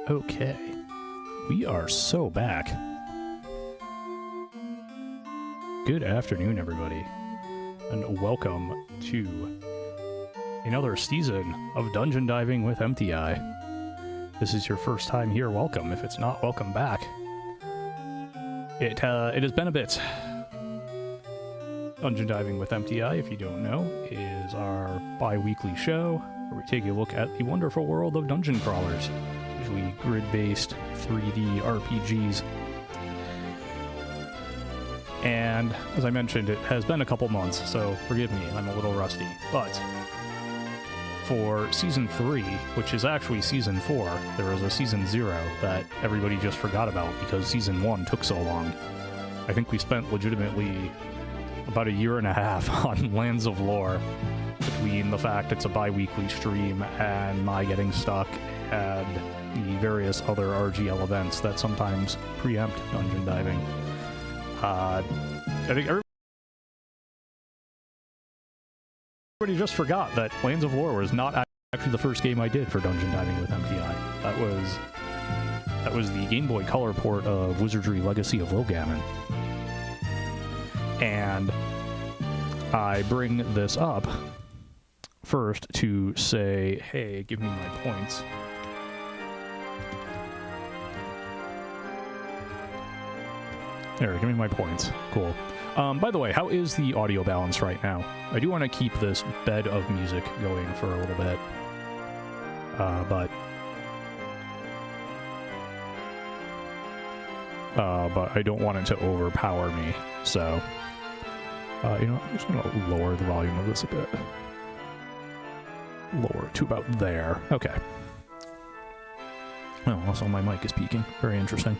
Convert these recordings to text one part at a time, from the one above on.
Okay, we are so back. Good afternoon, everybody, and welcome to another season of Dungeon Diving with Emptyeye. This is your first time here, welcome. If it's not, welcome back. It has been a bit. Dungeon Diving with Emptyeye, if you don't know, is our bi-weekly show where we take a look at the wonderful world of dungeon crawlers, usually grid-based 3D RPGs. And, as I mentioned, it has been a couple months, so forgive me, I'm a little rusty. But for Season 3, which is actually Season 4, there was a Season 0 that everybody just forgot about because Season 1 took so long. I think we spent legitimately about a year and a half on Lands of Lore, between the fact it's a bi-weekly stream and my getting stuck and the various other RGL events that sometimes preempt dungeon diving. I think everybody just forgot that Lands of Lore was not actually the first game I did for dungeon diving with Emptyeye. That was the Game Boy Color port of Wizardry Legacy of Lilgamen. And I bring this up first to say, hey, give me my points. There, give me my points. Cool. By the way, how is the audio balance right now? I do want to keep this bed of music going for a little bit. But I don't want it to overpower me, so you know, I'm just going to lower the volume of this a bit. Lower to about there. Okay. Oh, also my mic is peaking. Very interesting.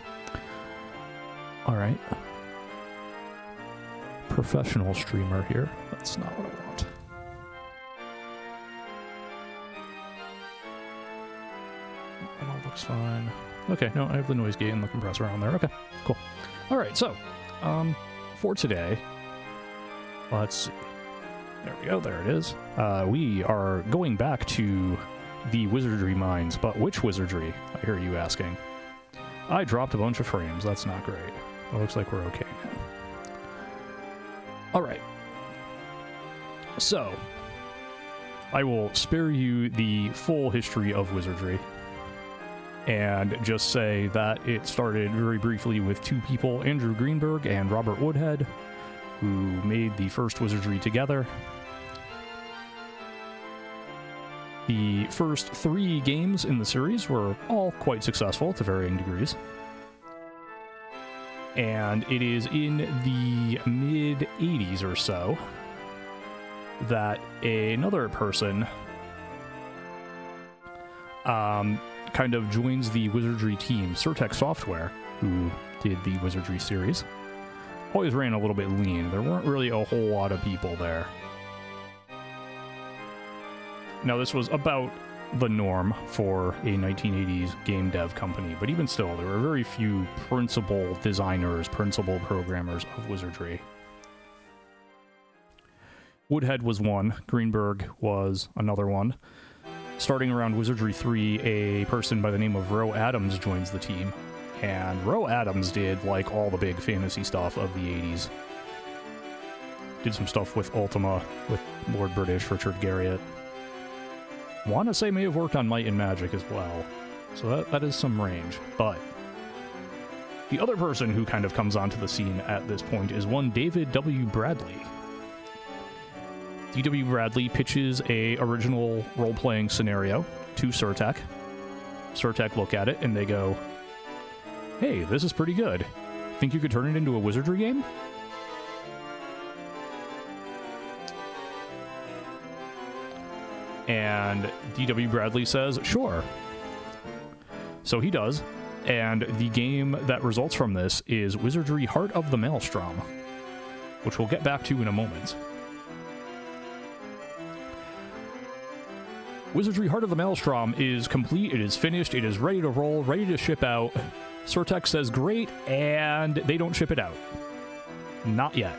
Alright. Professional streamer here. That's not what I want. That all looks fine. Okay, no, I have the noise gate and the compressor on there. Okay, cool. Alright, so, for today, let's see. There we go, there it is. We are going back to the Wizardry Mines, but which Wizardry? I hear you asking. I dropped a bunch of frames, that's not great. It looks like we're okay now. Alright. So, I will spare you the full history of Wizardry, and just say that it started very briefly with two people, Andrew Greenberg and Robert Woodhead, who made the first Wizardry together. The first 3 games in the series were all quite successful to varying degrees. And it is in the mid-80s or so that another person kind of joins the Wizardry team, Surtech Software, who did the Wizardry series. Always ran a little bit lean. There weren't really a whole lot of people there. Now, this was about the norm for a 1980s game dev company, but even still, there were very few principal designers, principal programmers of Wizardry. Woodhead was one, Greenberg was another one. Starting around Wizardry 3, a person by the name of Ro Adams joins the team, and Ro Adams did, like, all the big fantasy stuff of the 80s. Did some stuff with Ultima, with Lord British, Richard Garriott. Want to say may have worked on Might and Magic as well, so that is some range. But the other person who kind of comes onto the scene at this point is one David W. Bradley. D.W. Bradley pitches a original role-playing scenario to Surtech. Surtech look at it and they go, hey, this is pretty good. Think you could turn it into a Wizardry game? And D.W. Bradley says, sure. So he does, and the game that results from this is Wizardry Heart of the Maelstrom, which we'll get back to in a moment. Wizardry Heart of the Maelstrom is complete, it is finished, it is ready to roll, ready to ship out. Surtech says great, and they don't ship it out. Not yet.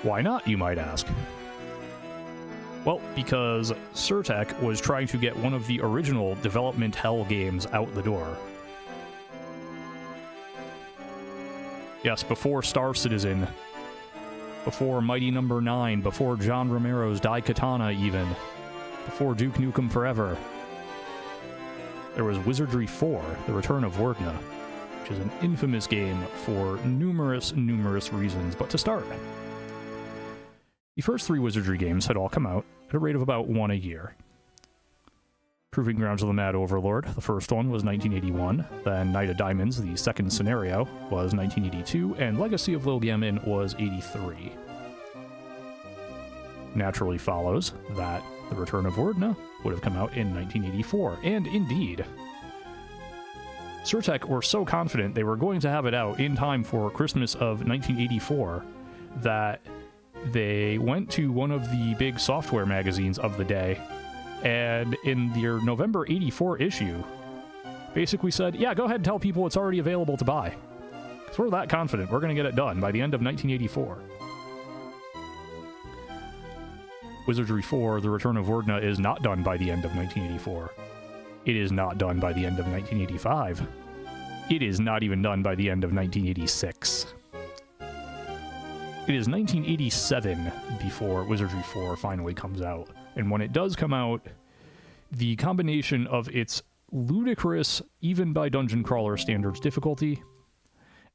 Why not, you might ask? Well, because Surtech was trying to get one of the original development hell games out the door. Yes, before Star Citizen, before Mighty Number 9, before John Romero's Daikatana even, before Duke Nukem Forever, there was Wizardry 4, The Return of Wordna, which is an infamous game for numerous reasons. But to start, the first 3 Wizardry games had all come out at a rate of about 1 a year. Proving Grounds of the Mad Overlord, the first one, was 1981, then Night of Diamonds, the second scenario, was 1982, and Legacy of Lil Gammon was 83. Naturally follows that The Return of Wordna would have come out in 1984, and indeed, Surtech were so confident they were going to have it out in time for Christmas of 1984 that they went to one of the big software magazines of the day, and in their November 84 issue, basically said, yeah, go ahead and tell people it's already available to buy. Because we're that confident we're going to get it done by the end of 1984. Wizardry 4, The Return of Wordna, is not done by the end of 1984. It is not done by the end of 1985. It is not even done by the end of 1986. It is 1987 before Wizardry 4 finally comes out. And when it does come out, the combination of its ludicrous, even by dungeon crawler standards, difficulty,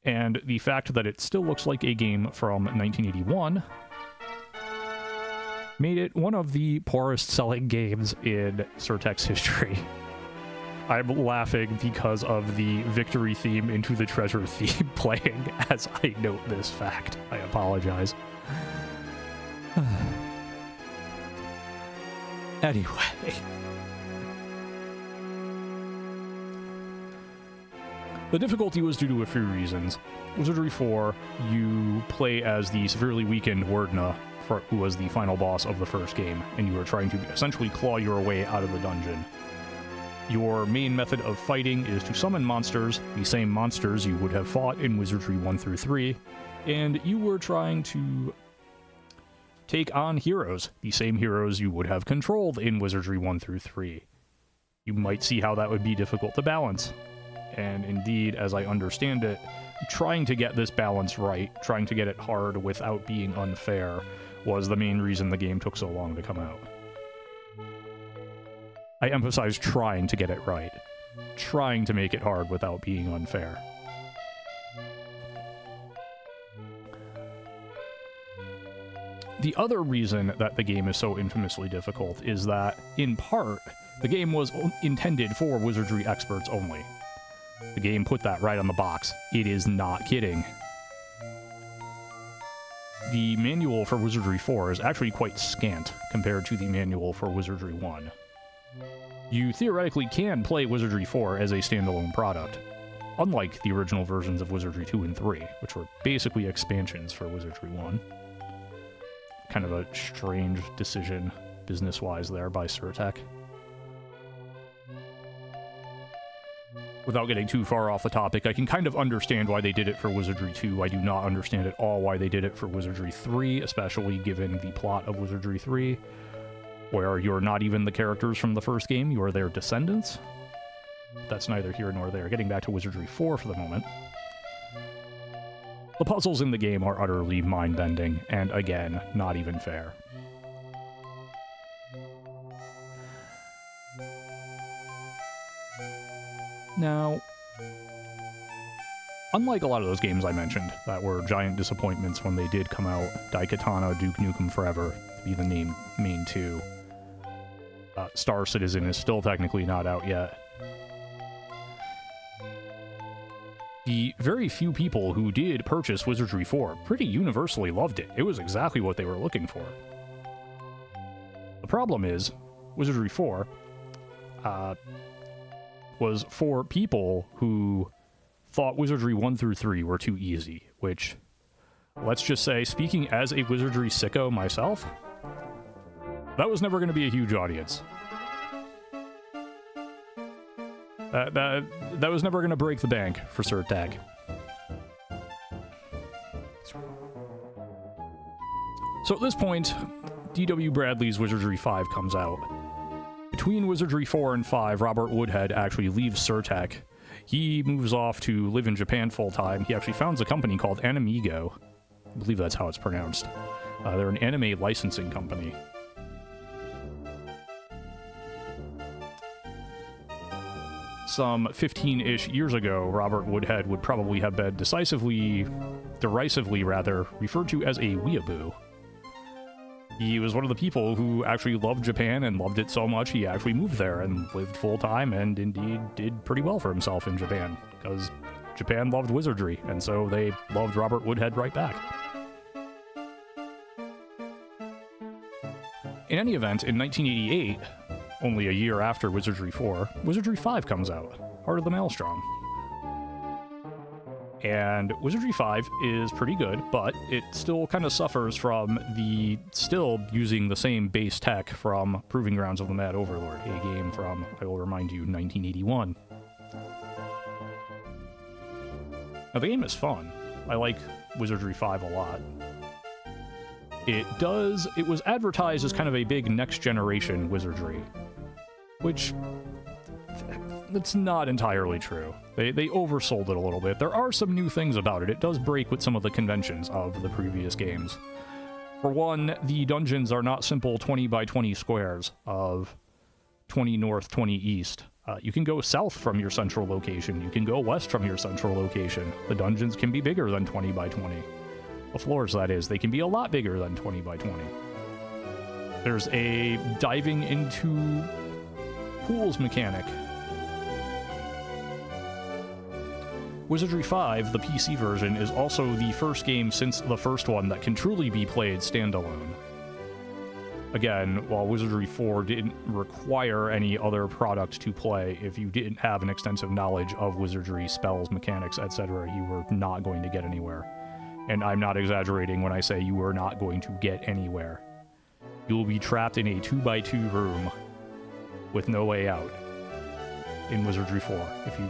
and the fact that it still looks like a game from 1981, made it one of the poorest selling games in Surtech's history. I'm laughing because of the victory theme into the treasure theme playing as I note this fact. I apologize. Anyway. The difficulty was due to a few reasons. Wizardry 4, you play as the severely weakened Wordna, who was the final boss of the first game, and you are trying to essentially claw your way out of the dungeon. Your main method of fighting is to summon monsters, the same monsters you would have fought in Wizardry 1 through 3, and you were trying to take on heroes, the same heroes you would have controlled in Wizardry 1 through 3. You might see how that would be difficult to balance. And indeed, as I understand it, trying to get this balance right, trying to get it hard without being unfair, was the main reason the game took so long to come out. I emphasize trying to get it right. Trying to make it hard without being unfair. The other reason that the game is so infamously difficult is that, in part, the game was intended for wizardry experts only. The game put that right on the box. It is not kidding. The manual for Wizardry 4 is actually quite scant compared to the manual for Wizardry 1. You theoretically can play Wizardry 4 as a standalone product, unlike the original versions of Wizardry 2 and 3, which were basically expansions for Wizardry 1. Kind of a strange decision, business-wise, there by Surtech. Without getting too far off the topic, I can kind of understand why they did it for Wizardry 2. I do not understand at all why they did it for Wizardry 3, especially given the plot of Wizardry 3, where you're not even the characters from the first game, you are their descendants. That's neither here nor there. Getting back to Wizardry 4 for the moment. The puzzles in the game are utterly mind-bending, and again, not even fair. Now, unlike a lot of those games I mentioned that were giant disappointments when they did come out, Daikatana, Duke Nukem Forever, to be the main two, Star Citizen is still technically not out yet. The very few people who did purchase Wizardry 4 pretty universally loved it. It was exactly what they were looking for. The problem is, Wizardry 4 was for people who thought Wizardry 1 through 3 were too easy, which, let's just say, speaking as a Wizardry sicko myself, that was never going to be a huge audience. That was never going to break the bank for Surtech. So at this point, D.W. Bradley's Wizardry 5 comes out. Between Wizardry 4 and 5, Robert Woodhead actually leaves Surtech. He moves off to live in Japan full-time. He actually founds a company called Animigo. I believe that's how it's pronounced. They're an anime licensing company. Some 15-ish years ago, Robert Woodhead would probably have been derisively referred to as a weeaboo. He was one of the people who actually loved Japan and loved it so much he actually moved there and lived full-time and indeed did pretty well for himself in Japan, because Japan loved wizardry, and so they loved Robert Woodhead right back. In any event, in 1988, only a year after Wizardry 4, Wizardry 5 comes out, Heart of the Maelstrom. And Wizardry 5 is pretty good, but it still kind of suffers from still using the same base tech from Proving Grounds of the Mad Overlord, a game from, I will remind you, 1981. Now, the game is fun. I like Wizardry 5 a lot. It was advertised as kind of a big next-generation wizardry, which that's not entirely true. They oversold it a little bit. There are some new things about it. It does break with some of the conventions of the previous games. For one, the dungeons are not simple 20 by 20 squares of 20 north, 20 east. You can go south from your central location. You can go west from your central location. The dungeons can be bigger than 20 by 20. The floors, that is. They can be a lot bigger than 20 by 20. There's a diving into pools mechanic. Wizardry 5, the PC version, is also the first game since the first one that can truly be played standalone. Again, while Wizardry 4 didn't require any other product to play, if you didn't have an extensive knowledge of wizardry, spells, mechanics, etc., you were not going to get anywhere. And I'm not exaggerating when I say you were not going to get anywhere. You will be trapped in a 2x2 room with no way out in Wizardry 4 if you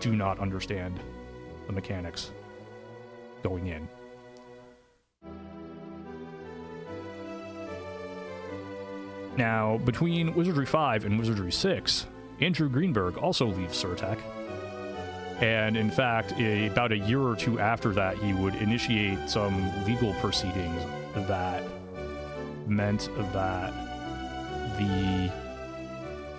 do not understand the mechanics going in. Now, between Wizardry 5 and Wizardry 6, Andrew Greenberg also leaves Surtech. And in fact, about a year or two after that, he would initiate some legal proceedings that meant that the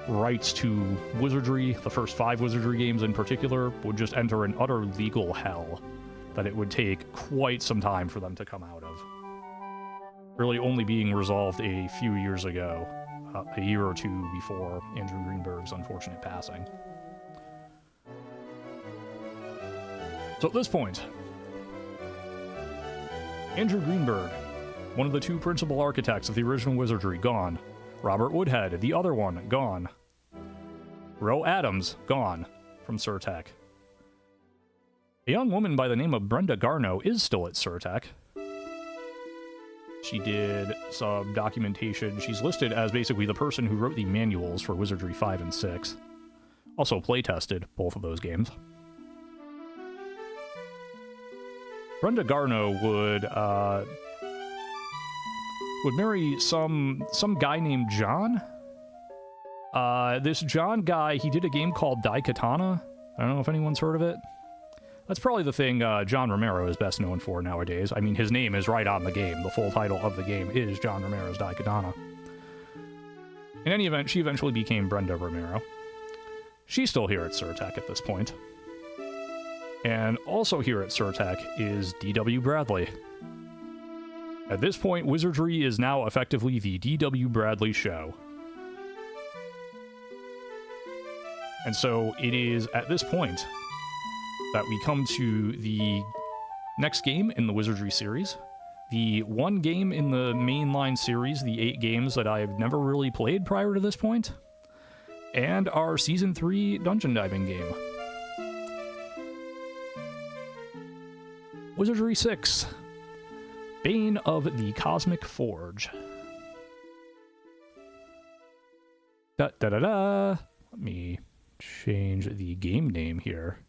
rights to wizardry, the first 5 wizardry games in particular, would just enter an utter legal hell that it would take quite some time for them to come out of. Really only being resolved a few years ago, a year or two before Andrew Greenberg's unfortunate passing. So at this point, Andrew Greenberg, one of the 2 principal architects of the original wizardry, gone. Robert Woodhead, the other one, gone. Ro Adams, gone from Surtech. A young woman by the name of Brenda Garno is still at Surtech. She did some documentation. She's listed as basically the person who wrote the manuals for Wizardry 5 and 6. Also playtested both of those games. Brenda Garno would marry some guy named John. This John guy, he did a game called Daikatana. I don't know if anyone's heard of it. That's probably the thing John Romero is best known for nowadays. I mean, his name is right on the game. The full title of the game is John Romero's Daikatana. In any event, she eventually became Brenda Romero. She's still here at Surtech at this point. And also here at Surtech is D.W. Bradley. At this point, wizardry is now effectively the D.W. Bradley show. And so it is at this point that we come to the next game in the Wizardry series, the one game in the mainline series, the 8 games that I've never really played prior to this point, and our Season 3 dungeon diving game. Wizardry 6, Bane of the Cosmic Forge. Da-da-da-da! Let me change the game name here.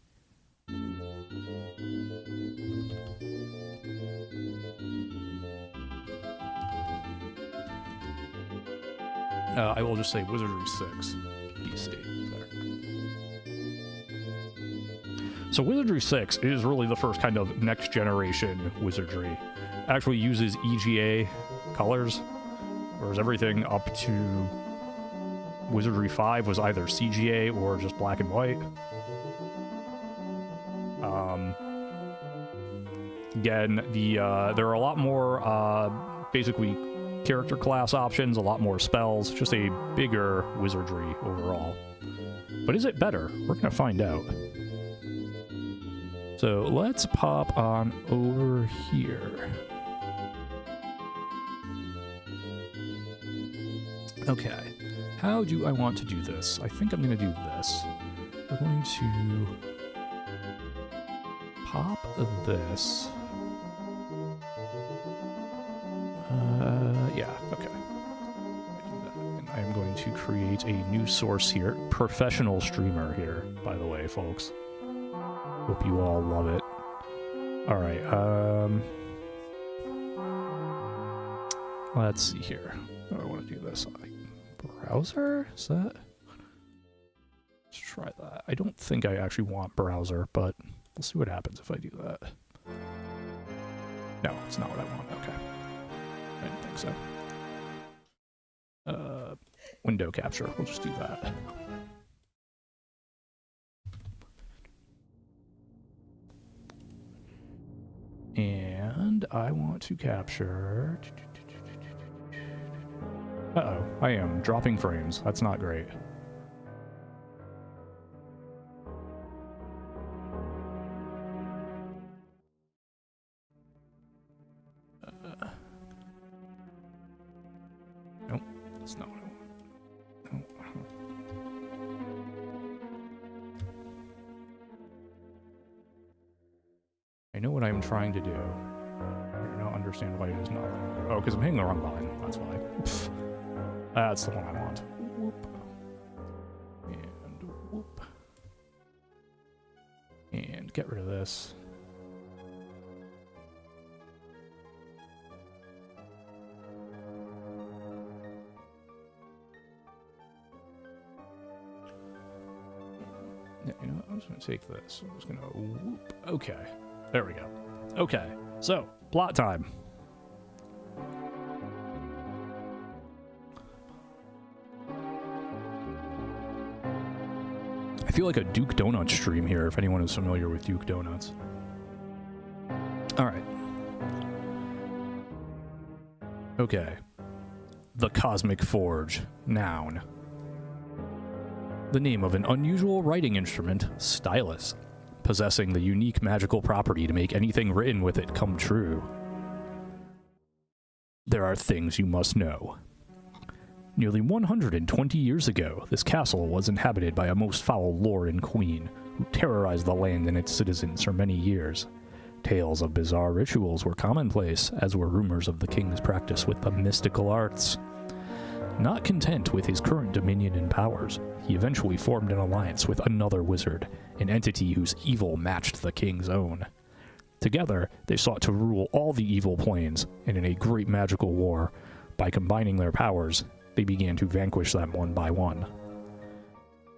I will just say Wizardry 6 PC. There. So Wizardry 6 is really the first kind of next generation wizardry. Actually uses EGA colors, whereas everything up to Wizardry 5 was either CGA or just black and white. Again, there are a lot more basically character class options, a lot more spells, just a bigger wizardry overall. But is it better? We're gonna find out. So let's pop on over here. Okay, how do I want to do this? I think I'm gonna do this. We're going to pop this. Yeah, okay. And I'm going to create a new source here. Professional streamer here, by the way, folks. Hope you all love it. Alright, let's see here. How do I want to do this? Browser? Is that? Let's try that. I don't think I actually want browser, but we'll see what happens if I do that. No, it's not what I want. Okay. I didn't think so. Window capture. We'll just do that. And I want to capture... Uh-oh, I am dropping frames. That's not great. Nope, that's not what I want. Nope. I know what I'm trying to do. I don't understand why it is not. Oh, because I'm hitting the wrong button. That's why. Pfft. That's the one I want. Whoop. And whoop. And get rid of this. Yeah, you know what? I'm just going to take this. I'm just going to whoop. Okay. There we go. Okay. So, plot time. I feel like a Duke Donuts stream here, if anyone is familiar with Duke Donuts. Alright. Okay. The Cosmic Forge. Noun. The name of an unusual writing instrument, stylus, possessing the unique magical property to make anything written with it come true. There are things you must know. Nearly 120 years ago, this castle was inhabited by a most foul lord and queen, who terrorized the land and its citizens for many years. Tales of bizarre rituals were commonplace, as were rumors of the king's practice with the mystical arts. Not content with his current dominion and powers, he eventually formed an alliance with another wizard, an entity whose evil matched the king's own. Together, they sought to rule all the evil planes, and in a great magical war, by combining their powers, they began to vanquish them one by one.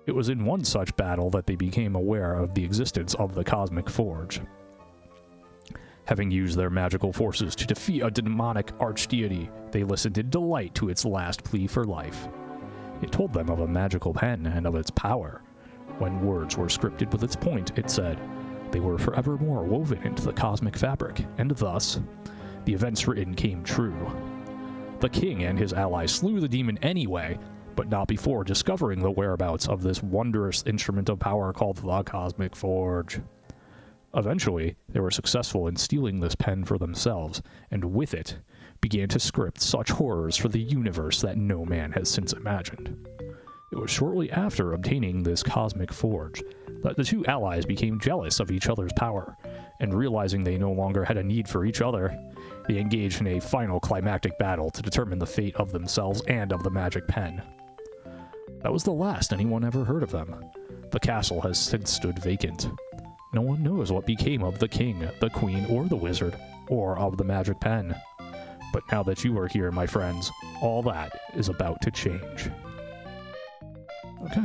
It was in one such battle that they became aware of the existence of the Cosmic Forge. Having used their magical forces to defeat a demonic archdeity, they listened in delight to its last plea for life. It told them of a magical pen and of its power. When words were scripted with its point, it said, they were forevermore woven into the cosmic fabric, and thus, the events written came true. The king and his allies slew the demon anyway, but not before discovering the whereabouts of this wondrous instrument of power called the Cosmic Forge. Eventually, they were successful in stealing this pen for themselves, and with it, began to script such horrors for the universe that no man has since imagined. It was shortly after obtaining this Cosmic Forge that the two allies became jealous of each other's power, and realizing they no longer had a need for each other, they engaged in a final climactic battle to determine the fate of themselves and of the magic pen. That was the last anyone ever heard of them. The castle has since stood vacant. No one knows what became of the king, the queen, or the wizard, or of the magic pen. But now that you are here, my friends, all that is about to change. Okay.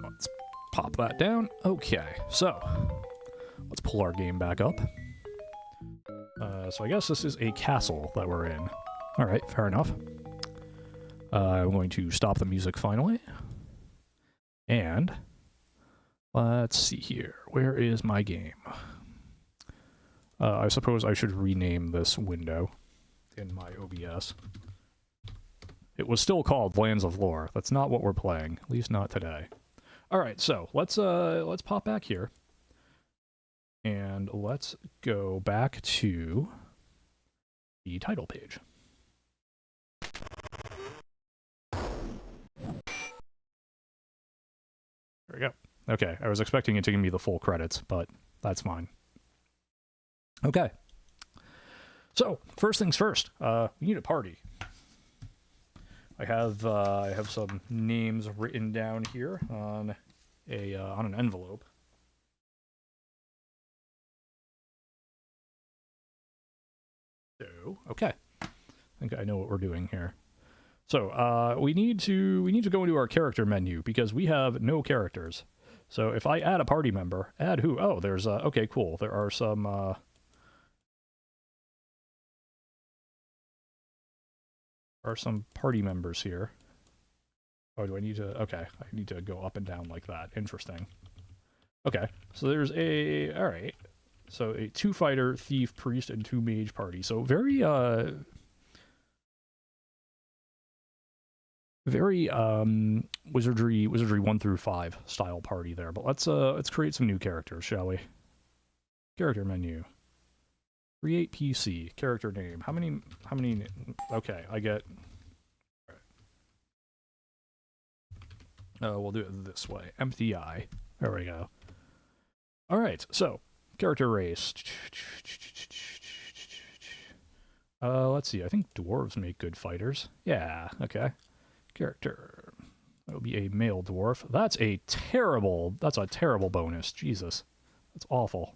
Let's pop that down. Okay, so let's pull our game back up. So I guess this is a castle that we're in. All right, fair enough. I'm going to stop the music finally. And let's see here. Where is my game? I suppose I should rename this window in my OBS. It was still called Lands of Lore. That's not what we're playing, at least not today. All right, so let's pop back here. And let's go back to the title page. There we go. Okay, I was expecting it to give me the full credits, but that's fine. Okay. So, first things first, we need a party. I have some names written down here on an envelope. So, okay. I think I know what we're doing here. So, we need to go into our character menu because we have no characters. So, if I add a party member, add who? Oh, there's okay, cool. There are some party members here. Oh, do I need to? Okay, I need to go up and down like that. Interesting. Okay, so there's all right. So a 2-fighter, thief, priest, and 2 mage party. So very wizardry 1 through 5 style party there. But let's create some new characters, shall we? Character menu. Create PC. Character name. How many? Okay, I get. We'll do it this way. Emptyeye. There we go. All right. So, character race. Let's see. I think dwarves make good fighters. Yeah. Okay. Character. That'll be a male dwarf. That's a terrible bonus. Jesus. That's awful.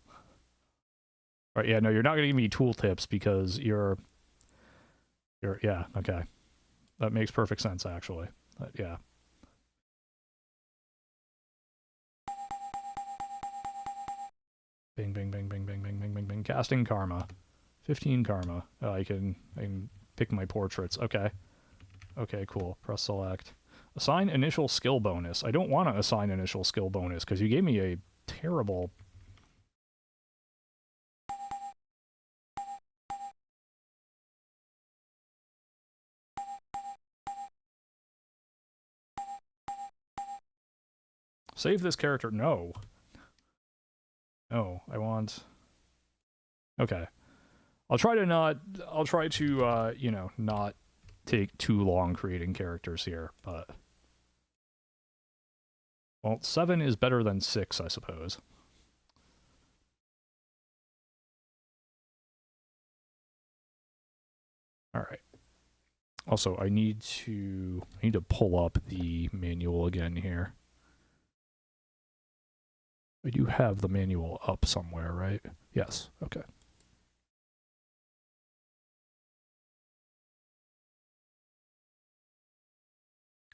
All right, yeah, no, you're not going to give me tooltips because you're, yeah, okay. That makes perfect sense, actually. Yeah. Bing, bing, bing, bing, bing, bing, bing, bing, bing. Casting karma. 15 karma. Oh, I can pick my portraits. Okay. Okay, cool. Press select. Assign initial skill bonus. I don't want to assign initial skill bonus because you gave me a terrible... Save this character. No. No, I want... Okay. I'll try to, you know, not take too long creating characters here, but... Well, 7 is better than 6, I suppose. Alright. Also, I need to pull up the manual again here. I do have the manual up somewhere, right? Yes, okay.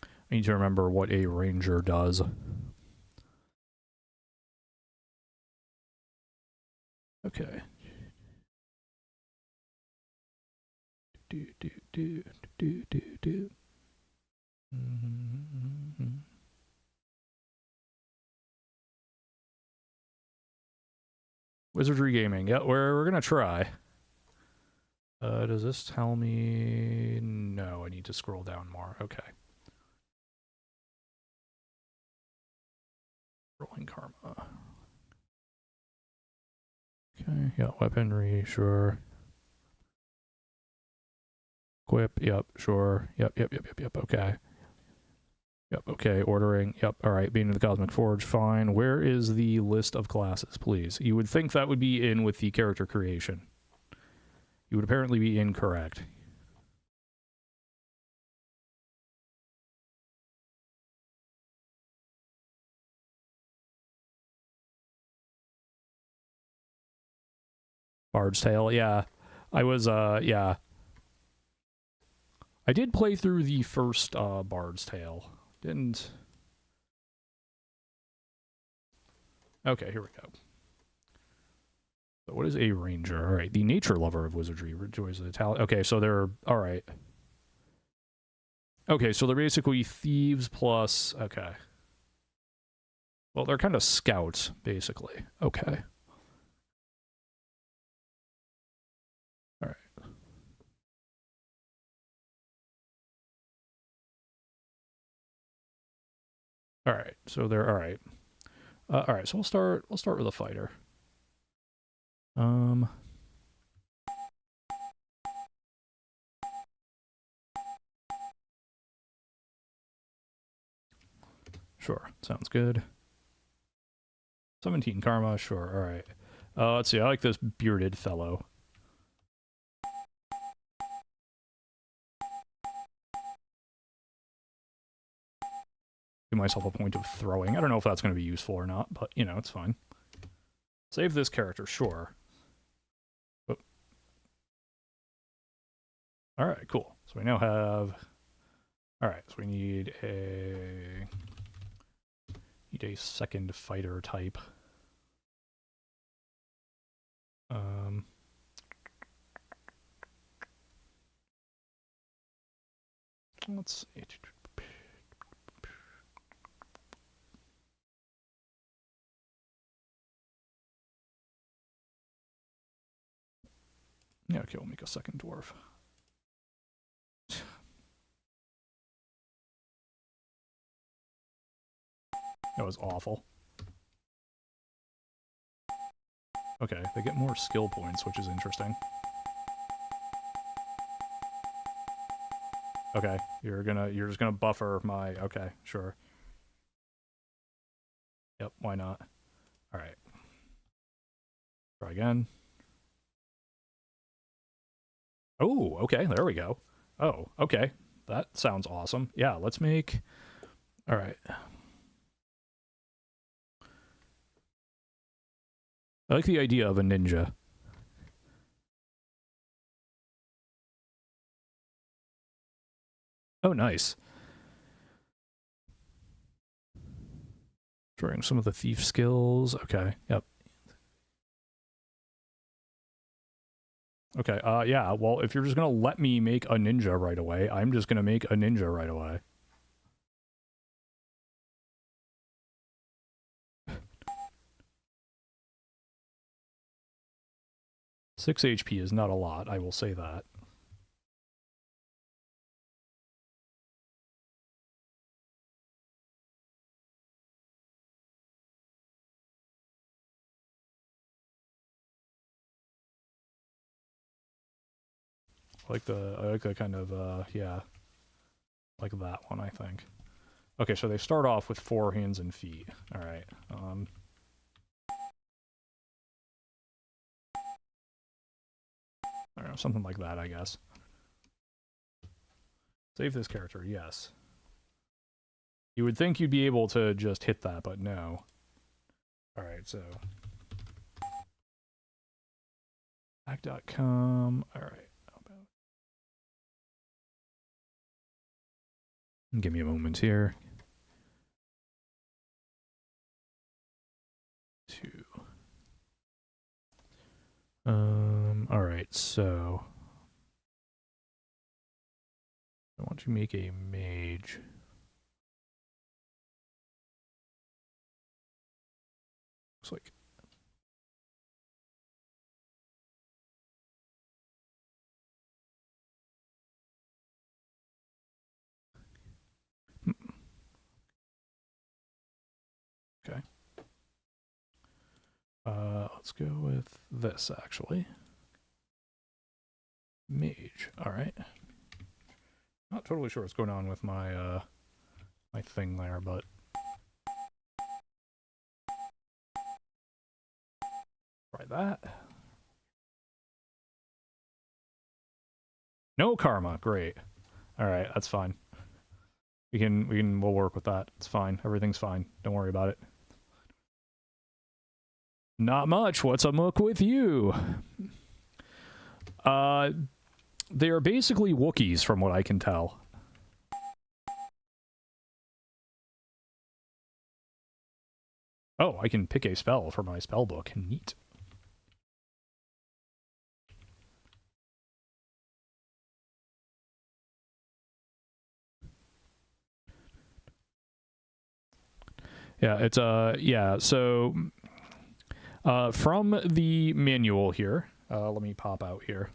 I need to remember what a ranger does. Okay. Wizardry Gaming. Yeah, we're gonna try. Does this tell me? No, I need to scroll down more. Okay. Rolling karma. Okay, yeah, weaponry, sure. Equip, yep, sure. Yep, okay. Yep, okay, ordering, yep, alright, being in the Cosmic Forge, fine. Where is the list of classes, please? You would think that would be in with the character creation. You would apparently be incorrect. Bard's Tale, yeah. I was, yeah. I did play through the first, Bard's Tale. Didn't... Okay, here we go. So what is a ranger? Alright, the nature lover of wizardry enjoys the talent. Okay, so they're... Alright. Okay, so they're basically thieves plus... Okay. Well, they're kind of scouts, basically. Okay. Alright. Alright, so they're... Alright. Alright, so we'll start with a fighter. Sure, sounds good. 17 karma, sure, alright. Let's see, I like this bearded fellow. Give myself a point of throwing. I don't know if that's going to be useful or not, but, you know, it's fine. Save this character, sure. Oh. Alright, cool. So we now have... Alright, so we need a second fighter type. Let's see. Yeah, okay, we'll make a second dwarf. That was awful. Okay, they get more skill points, which is interesting. Okay, you're just gonna buffer my... Okay, sure. Yep, why not? Alright. Try again. Oh, okay, there we go. Oh, okay. That sounds awesome. Yeah, let's make... Alright. I like the idea of a ninja. Oh, nice. Drawing some of the thief skills. Okay, yep. Okay, yeah, well, if you're just gonna let me make a ninja right away, I'm just gonna make a ninja right away. Six HP is not a lot, I will say that. I like the kind of, yeah, like that one, I think. Okay, so they start off with 4 hands and feet. Alright, I don't know, something like that, I guess. Save this character, yes. You would think you'd be able to just hit that, but no. Alright, so... Back.com, alright. Give me a moment here. 2. Alright, so... I want to make a mage. Looks like... Okay. Let's go with this, actually. Mage. Alright. Not totally sure what's going on with my, my thing there, but... Try that. No karma, great. Alright, that's fine. We'll work with that. It's fine. Everything's fine. Don't worry about it. Not much. What's a muck with you? They are basically Wookiees, from what I can tell. Oh, I can pick a spell for my spell book. Neat. Yeah, it's yeah, so from the manual here, let me pop out here.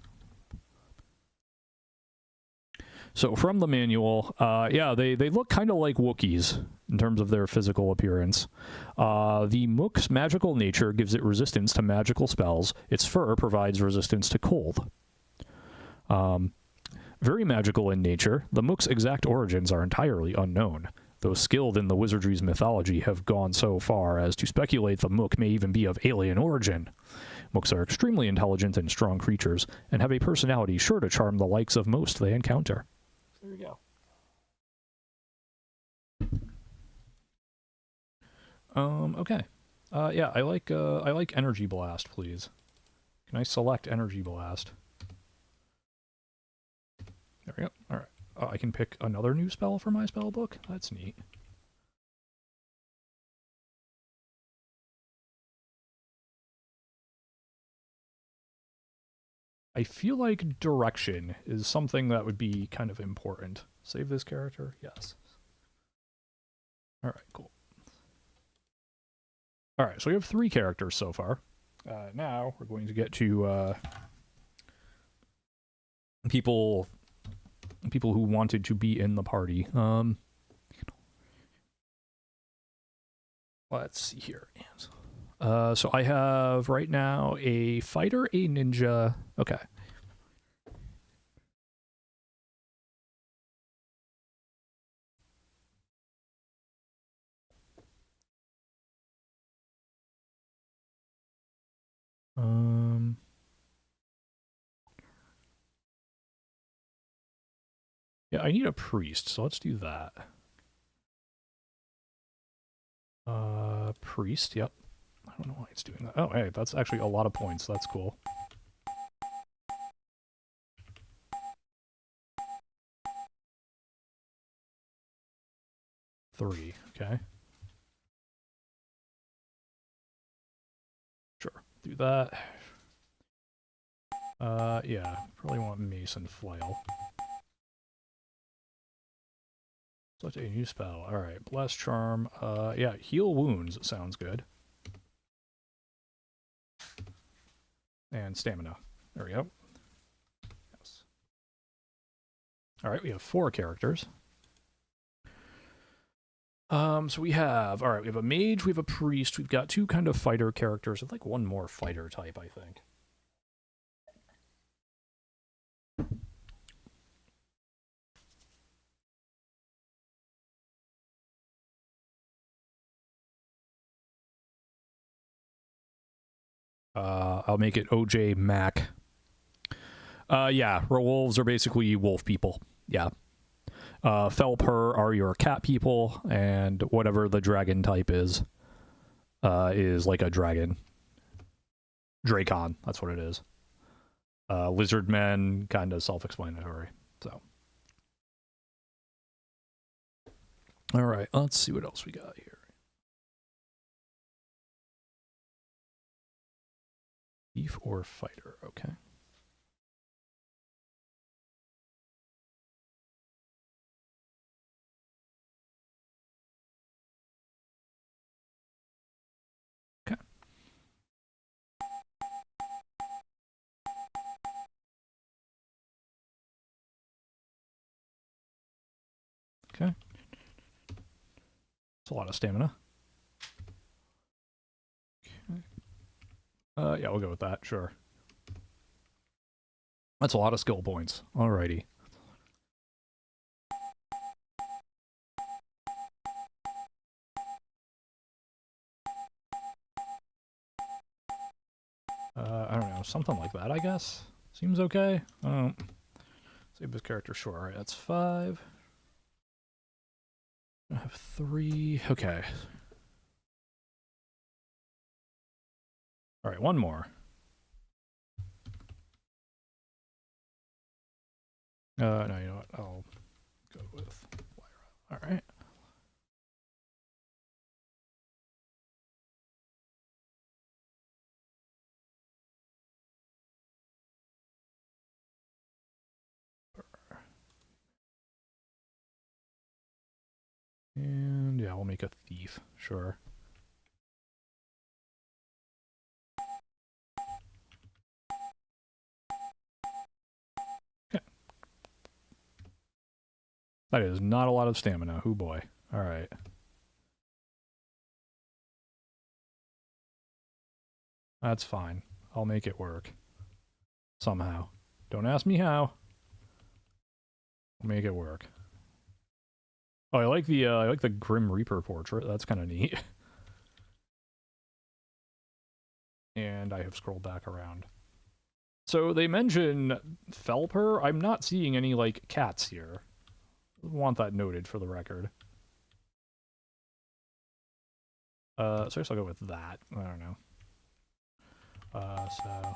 So from the manual, yeah, they look kind of like Wookiees in terms of their physical appearance. The Mook's magical nature gives it resistance to magical spells. Its fur provides resistance to cold. Very magical in nature, the Mook's exact origins are entirely unknown. Those skilled in the wizardry's mythology have gone so far as to speculate the Mook may even be of alien origin. Mooks are extremely intelligent and strong creatures, and have a personality sure to charm the likes of most they encounter. There we go. Okay. Yeah, I like Energy Blast, please. Can I select Energy Blast? There we go. Alright. I can pick another new spell for my spell book? That's neat. I feel like direction is something that would be kind of important. Save this character? Yes. Alright, cool. Alright, so we have 3 characters so far. Now we're going to get to people who wanted to be in the party. Let's see here. So I have right now a fighter, a ninja. Okay. Yeah, I need a priest, so let's do that. Priest, yep. I don't know why it's doing that. Oh, hey, that's actually a lot of points. That's cool. Three, okay. Sure, do that. Yeah, probably want Mason Flail. Select a new spell. Alright, Bless Charm. Yeah, Heal Wounds sounds good. And Stamina. There we go. Yes. Alright, we have 4 characters. So we have, alright, we have a mage, we have a priest, we've got 2 kind of fighter characters. I'd like one more fighter type, I think. I'll make it OJ Mac. Yeah, wolves are basically wolf people. Yeah. Felper are your cat people, and whatever the dragon type is like a dragon. Dracon, that's what it is. Lizard men, kind of self-explanatory. So. Alright, let's see what else we got here. Thief or fighter, okay. Okay. Okay. That's a lot of stamina. Okay. Yeah, we'll go with that, sure. That's a lot of skill points. Alrighty. I don't know, something like that, I guess? Seems okay? Save this character, sure. Alright, that's 5. I have 3. Okay. Alright, one more. No, you know what? I'll go with Lyra. All right. And yeah, we'll make a thief, sure. Yeah. That is not a lot of stamina. Oh boy. All right. That's fine. I'll make it work. Somehow. Don't ask me how. I'll make it work. Oh, I like the Grim Reaper portrait. That's kind of neat. And I have scrolled back around. So they mention Felper. I'm not seeing any, like, cats here. Want that noted for the record. So I guess I'll go with that. I don't know. So...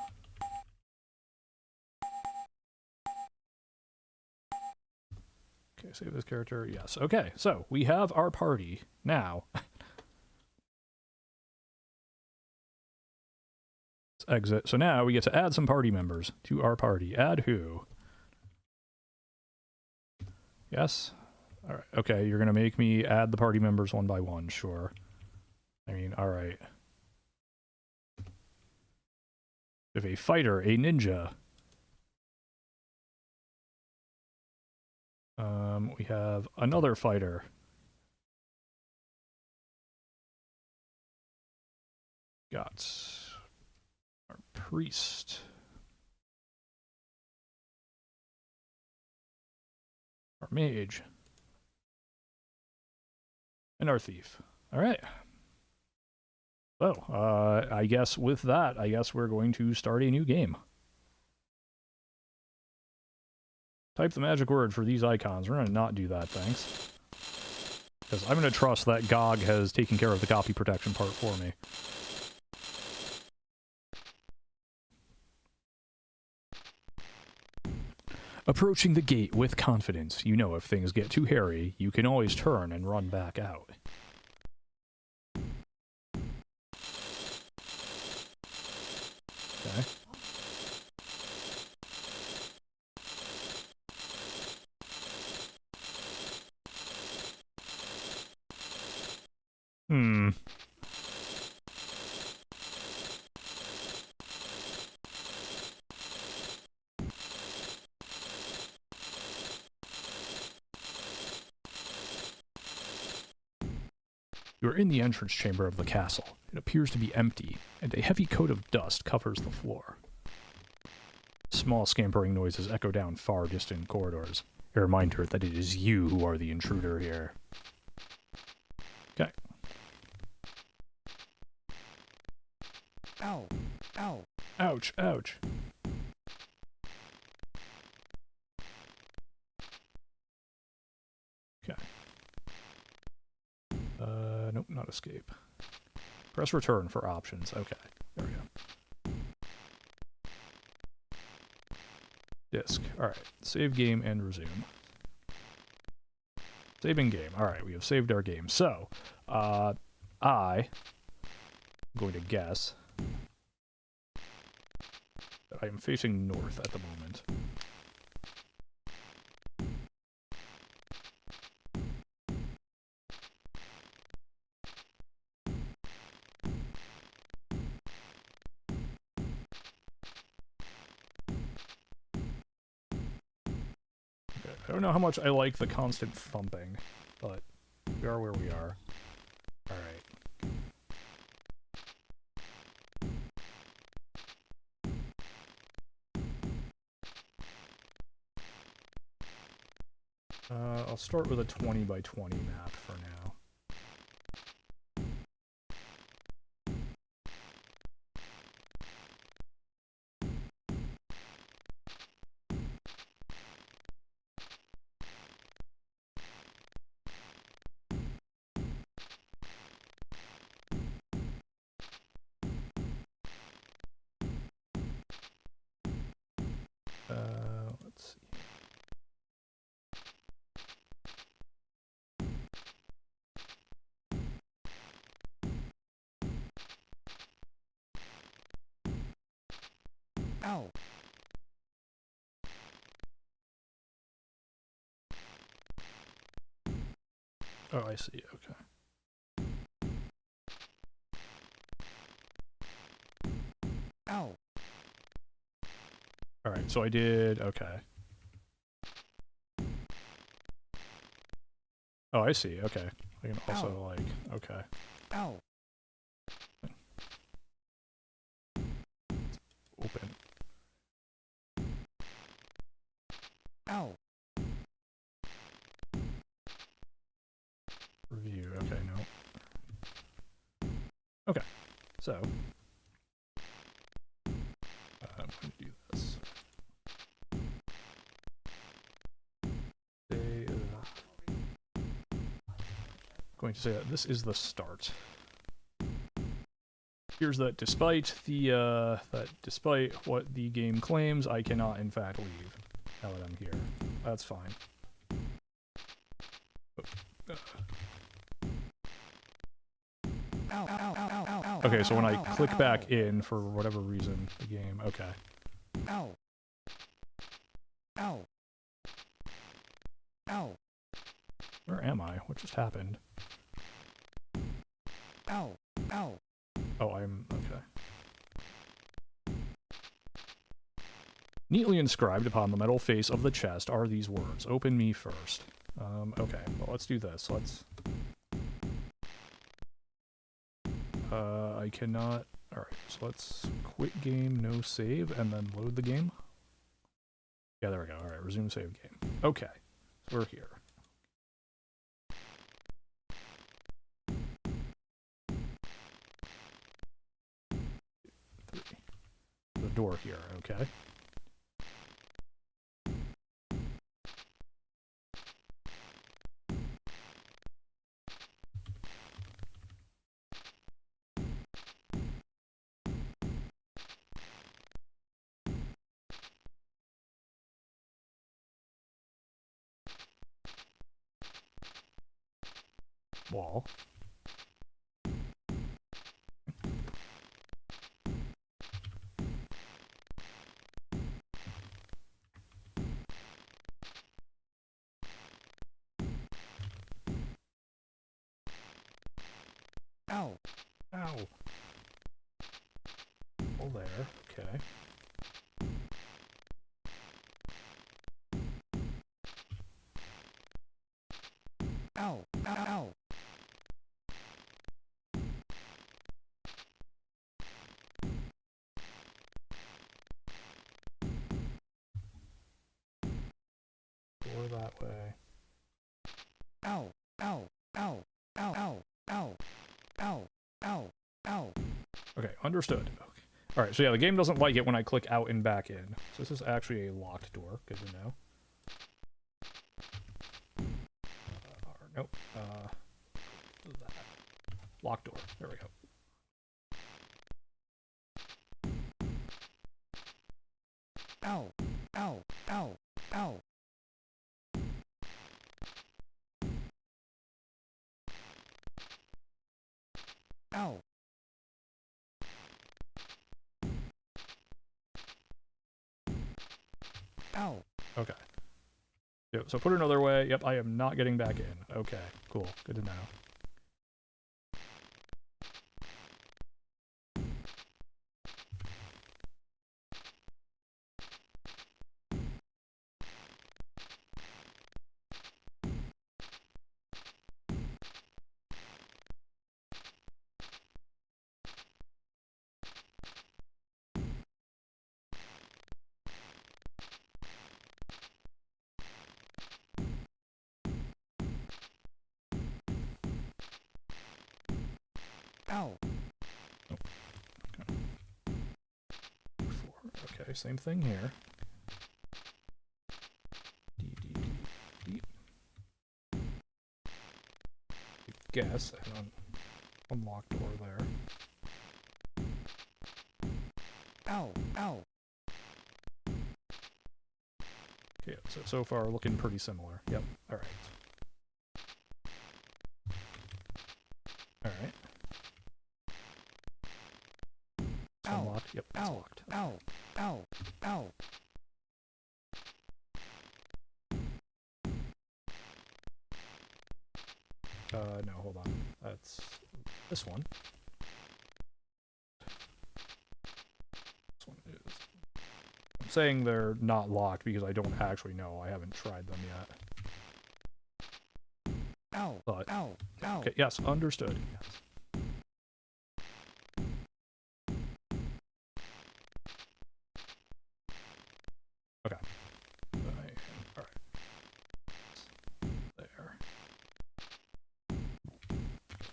Okay, save this character. Yes. Okay, so we have our party now. Let's exit. So now we get to add some party members to our party. Add who? Yes? Alright, okay, you're gonna make me add the party members one by one, sure. I mean, alright. We have a fighter, a ninja. We have another fighter. Got our priest. Our mage. And our thief. Alright. So, I guess with that, I guess we're going to start a new game. Type the magic word for these icons. We're going to not do that, thanks. Because I'm going to trust that GOG has taken care of the copy protection part for me. Approaching the gate with confidence. You know if things get too hairy, you can always turn and run back out. Okay. You are in the entrance chamber of the castle. It appears to be empty, and a heavy coat of dust covers the floor. Small scampering noises echo down far distant corridors, a reminder that it is you who are the intruder here. Okay. Ow! Ow! Ouch! Ouch! Okay. Nope, not escape. Press return for options. Okay, there we go. Disk. Alright, save game and resume. Saving game. Alright, we have saved our game. So, I'm going to guess that I am facing north at the moment. I don't know how much I like the constant thumping, but we are where we are. Alright. I'll start with a 20 by 20 map for now. Let's see. Ow. Oh, I see. Okay. Ow. Alright, so I did... Okay. Oh, I see. Okay. I can also, Ow. like... Okay. Ow. Open. Ow. Review. Okay, no. Okay. So... I'm going to do this. Going to say that this is the start. Here's that despite what the game claims, I cannot in fact leave now that I'm here. That's fine. Okay, so when I click back in for whatever reason, the game, okay. Ow. Ow. Ow. Where am I? What just happened? Ow. Ow. Oh, I'm... okay. Neatly inscribed upon the metal face of the chest are these words. Open me first. Okay, well, let's do this. Let's... I cannot... Alright, so let's quit game, no save, and then load the game. Yeah, there we go. Alright, resume save game. Okay, so we're here. The door here, okay. Wall. Ow. Ow. Oh, there. Okay. Ow. Ow. Door that way. Ow. Ow. Ow. Ow. Ow. Ow. Ow. Ow. Ow. Okay, understood. Okay. Alright, so yeah, the game doesn't like it when I click out and back in. So this is actually a locked door. Good to know. Nope. Locked door. There we go. Ow. Ow. Ow. Ow. Ow. Ow. Okay. Yep, so put it another way. Yep, I am not getting back in. Okay, cool. Good to know. Ow. Oh. Okay. 4. Okay, same thing here. D, D, D, D. I guess, and unlock door there. Ow. Ow. Okay, so far looking pretty similar. Yep, alright. Alright. Ow. Unlocked. Yep, it's Ow. locked. Ow. Ow. No, hold on. That's this one. This one is... I'm saying they're not locked because I don't actually know. I haven't tried them yet. Ow. But, Ow. Ow. okay, yes, understood. Yes. Okay. Alright. There.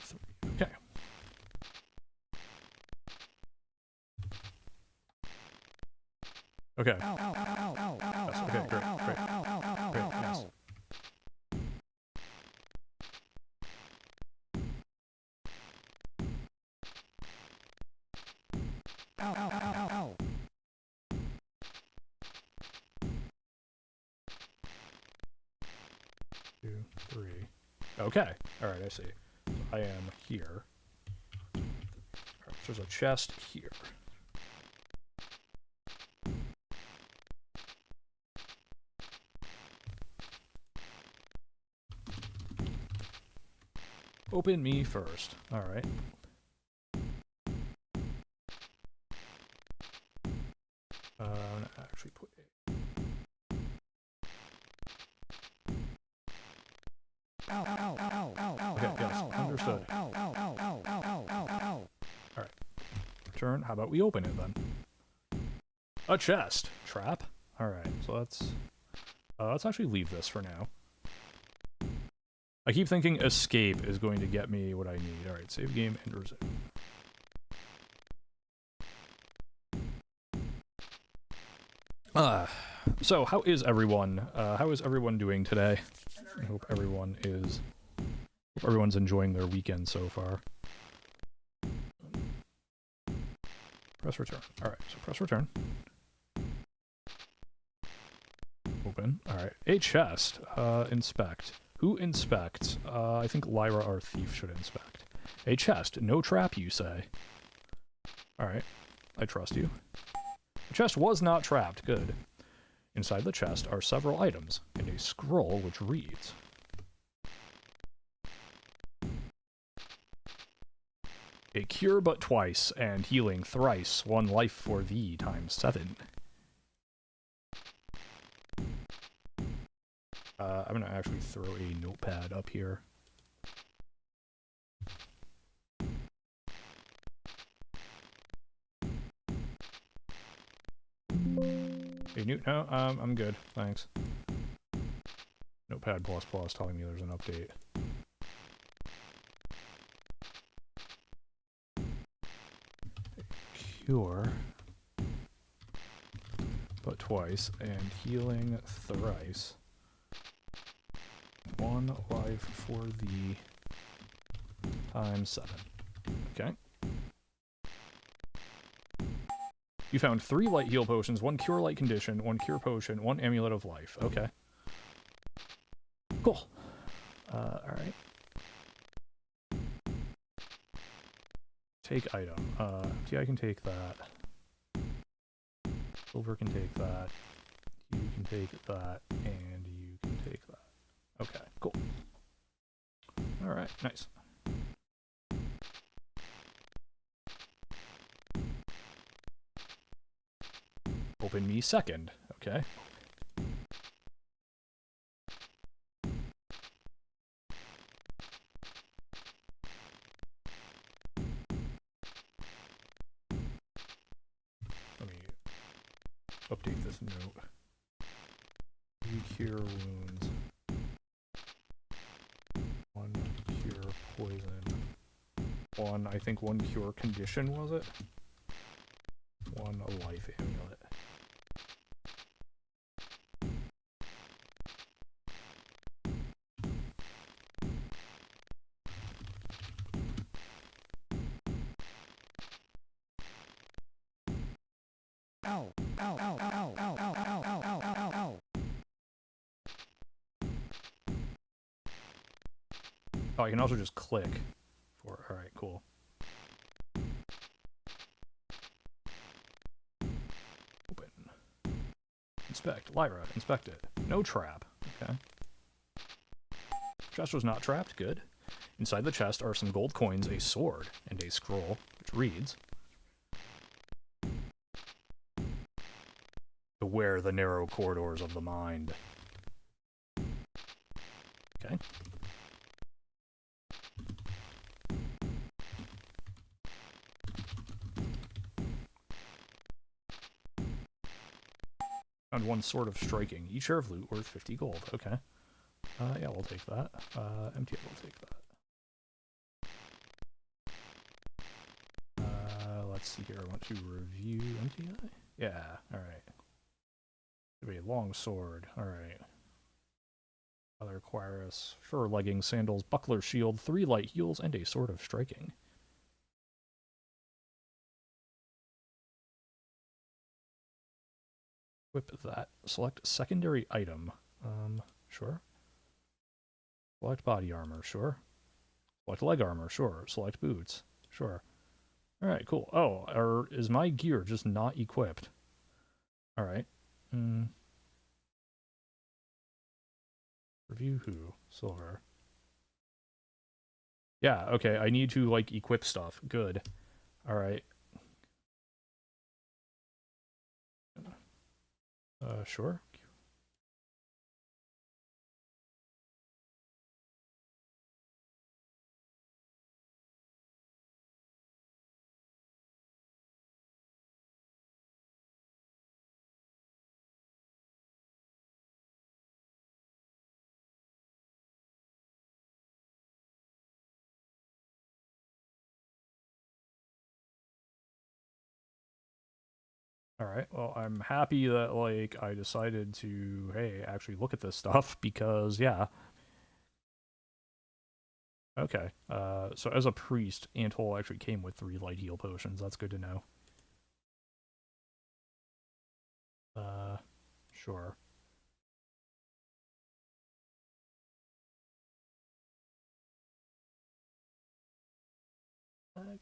3. Okay. Okay. Ow. Ow. Ow. Ow. Ow. Yes, okay, great, great. Great, yes. Ow. Ow. Ow. Ow. 2, 3. Okay. Alright, I see. So I am here. Alright, so there's a chest here. Open me first. Alright. I'm gonna actually put a... Ow. Ow. Ow. Ow. Ow. Okay, yes, understood. Ow. Ow. Ow. Ow. Ow. Ow. Ow. Ow. Alright. Return. How about we open it then? A chest. Trap. Alright, so let's actually leave this for now. I keep thinking escape is going to get me what I need. Alright, save game and resume. So how is everyone? How is everyone doing today? I hope everyone's enjoying their weekend so far. Press return. Alright, so press return. Open. Alright. A chest. Inspect. Who inspects? I think Lyra, our thief, should inspect. A chest. No trap, you say. Alright. I trust you. The chest was not trapped. Good. Inside the chest are several items, and a scroll which reads... A cure but twice, and healing thrice, 1 life for thee times 7. I'm gonna actually throw a notepad up here. Hey, no, I'm good, thanks. Notepad++ telling me there's an update. Cure, but twice, and healing thrice. 1 life for the times 7. Okay. You found 3 light heal potions, 1 cure light condition, 1 cure potion, 1 amulet of life. Okay. Cool. Alright. Take item. I can take that. Silver can take that. You can take that, and you can take that. Okay, cool. Alright, nice. Open me second. Okay. Let me update this note. You cure wounds. 1 cure poison. 1, I think 1 cure condition, was it? 1 life amulet. Ow. Ow. Ow. Ow. Ow. Ow. Ow. Ow. Ow. Ow. Ow. Oh, I can also just click for... Alright, cool. Open. Inspect. Lyra, inspect it. No trap. Okay. Chest was not trapped. Good. Inside the chest are some gold coins, a sword, and a scroll, which reads, "Beware the narrow corridors of the mind." Okay. Found one sword of striking. Each share of loot worth 50 gold. Okay. Yeah, we'll take that. Emptyeye will take that. Let's see here. I want to review Emptyeye. Yeah, alright. It'll be a long sword. Alright. Other require us fur leggings, sandals, buckler, shield, 3 light heals, and a sword of striking. Equip that. Select secondary item. Sure. Select body armor, sure. Select leg armor, sure. Select boots, sure. Alright, cool. Oh, is my gear just not equipped? Alright. Review who? Silver. Yeah, okay, I need to, like, equip stuff. Good. Alright. Sure. Alright, well, I'm happy that, like, I decided to, hey, actually look at this stuff, because, yeah. Okay, so as a priest, Anthole actually came with 3 light heal potions. That's good to know. Sure. Leg.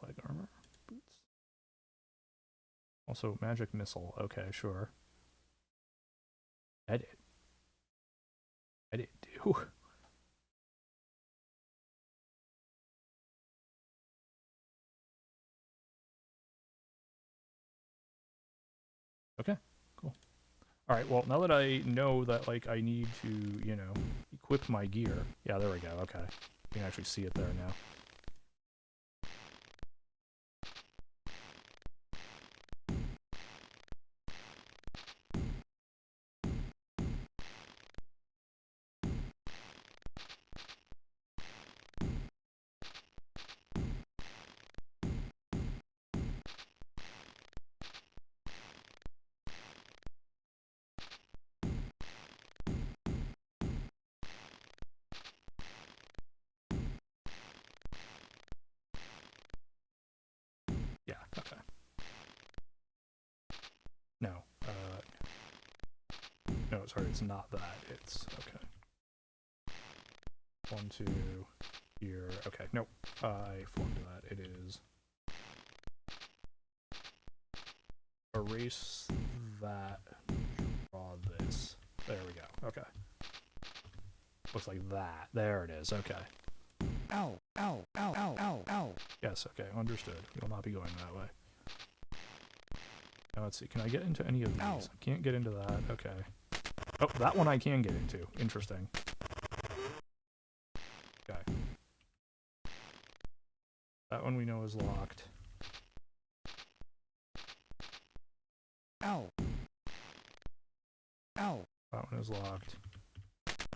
Leg armor. Boots. Also, magic missile. Okay, sure. Edit. Edit, do. Okay, cool. Alright, well, now that I know that, like, I need to, you know, equip my gear. Yeah, there we go, okay. You can actually see it there now. Yeah, okay. No, no, sorry, it's not that. It's, okay. 1, 2, here. Okay, nope. I formed that. It is erase that, draw this. There we go. Okay. Looks like that. There it is. Okay. Ow, ow, ow, ow, ow, ow. Yes, okay, understood. We will not be going that way. Now let's see, can I get into any of these? Ow. I can't get into that. Okay. Oh, that one I can get into. Interesting. Okay. That one we know is locked. Ow. Ow. That one is locked.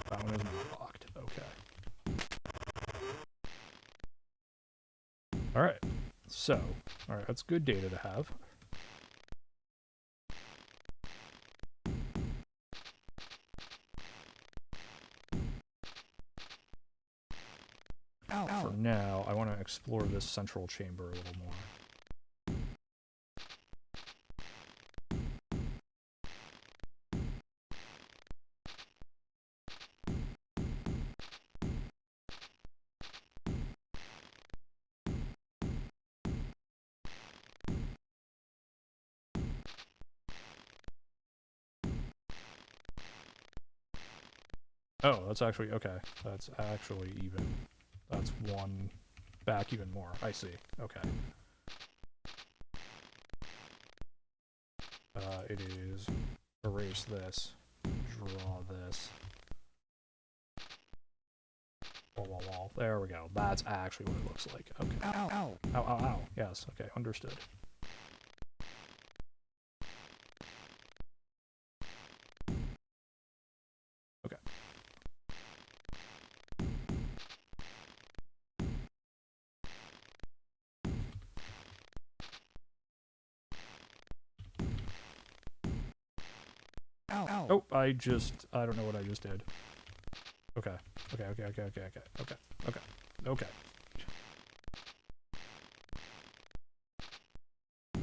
That one is not locked. Okay. Alright. So, alright, that's good data to have. Ow, ow. For now, I want to explore this central chamber a little more. Oh, that's actually, okay. That's actually even. That's one back even more. I see. Okay. It is erase this, draw this. Wall. There we go. That's actually what it looks like. Okay. Ow, ow. Ow, ow, ow. Yes, okay, understood. Okay. Ow, ow. Oh, I don't know what I just did. Okay. Okay.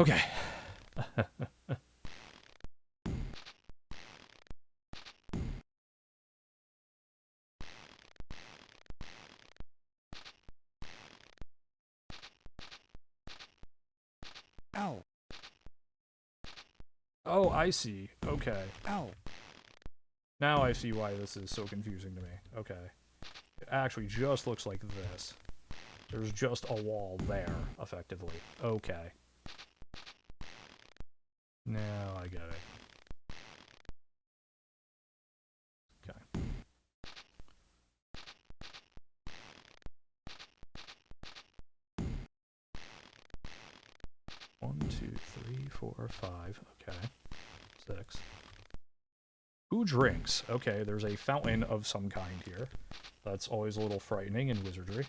Okay. Ow. Oh, I see. Okay. Ow. Now I see why this is so confusing to me. Okay. It actually just looks like this. There's just a wall there, effectively. Okay. Now I get it. Okay. One, two, three, four, five. Okay. 6. Who drinks? Okay, there's a fountain of some kind here. That's always a little frightening in wizardry.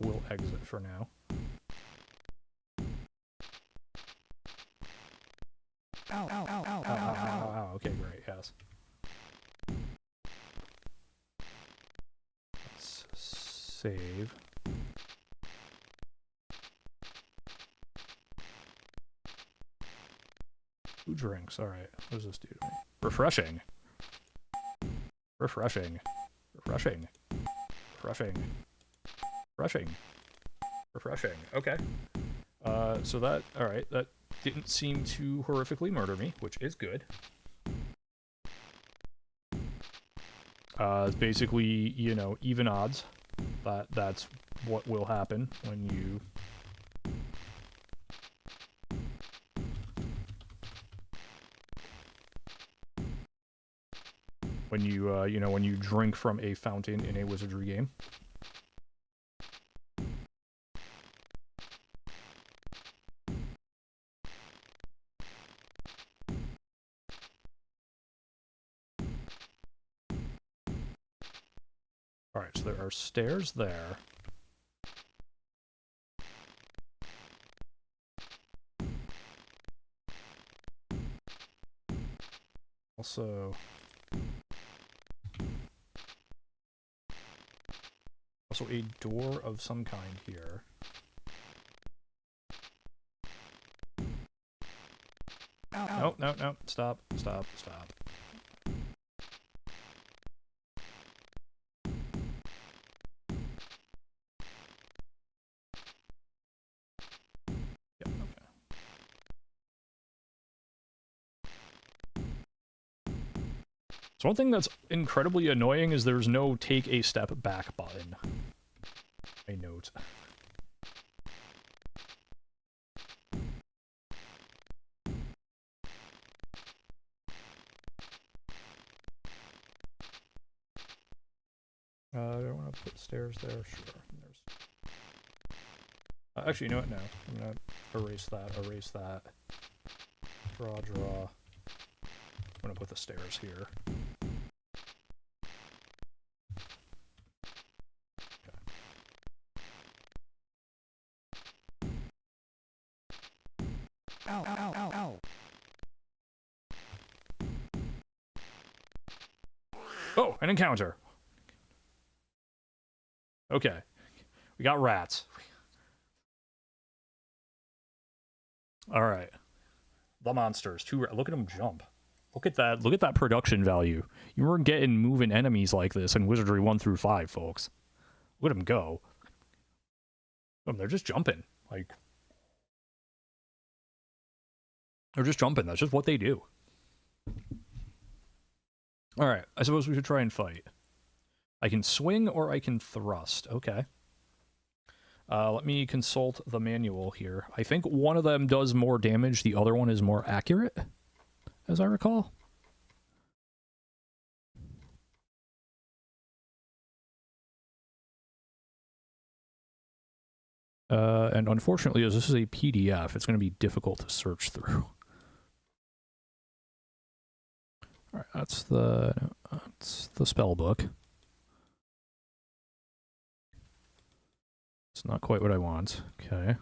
We'll exit for now. Ow, ow, ow, ow, ow, ow, ow. Okay, great, yes. Let's save. Who drinks? Alright, what does this do to me? Refreshing. Refreshing. Refreshing. Refreshing. Refreshing. Refreshing. Okay. So that, alright, that didn't seem to horrifically murder me, which is good. It's basically, you know, even odds. That's what will happen when you... you know, when you drink from a fountain in a wizardry game. Alright, so there are stairs there. Also a door of some kind here. Ow, ow. No. Stop. Yep, okay. So one thing that's incredibly annoying is there's no take a step back button. A note. I don't want to put stairs there. Sure. There's. Actually, you know what? No. I'm gonna erase that. Draw. I'm gonna put the stairs here. Ow, ow, ow, ow. Oh, an encounter. Okay. We got rats. Alright. The monsters. Look at them jump. Look at that production value. You weren't getting moving enemies like this in Wizardry 1 through 5, folks. Look at them go. They're just jumping. Like... They're just jumping. That's just what they do. Alright, I suppose we should try and fight. I can swing or I can thrust. Okay. Let me consult the manual here. I think one of them does more damage, the other one is more accurate, as I recall. And unfortunately, as this is a PDF, it's going to be difficult to search through. Alright, that's the spell book. It's not quite what I want. Okay.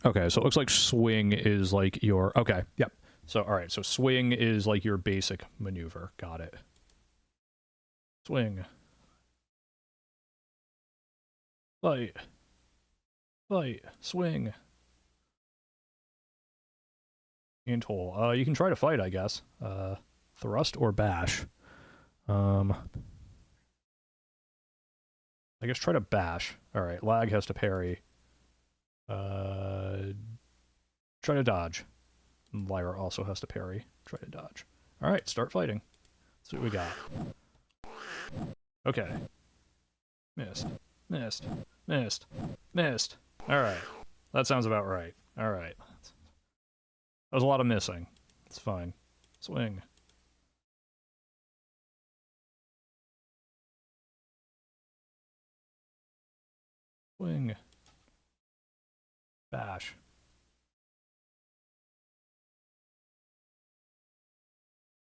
Okay, so it looks like swing is like your... Okay, yep. So, alright, so swing is like your basic maneuver. Got it. Swing. Fight. Fight. Swing. And hole. You can try to fight, I guess. Thrust or bash. I guess try to bash. Alright, lag has to parry. Try to dodge. Lyra also has to parry. Try to dodge. Alright, start fighting. Let's see what we got. Okay. Missed. Missed. Missed. Missed. Alright. That sounds about right. Alright. There's a lot of missing. It's fine. Swing. Swing. Bash.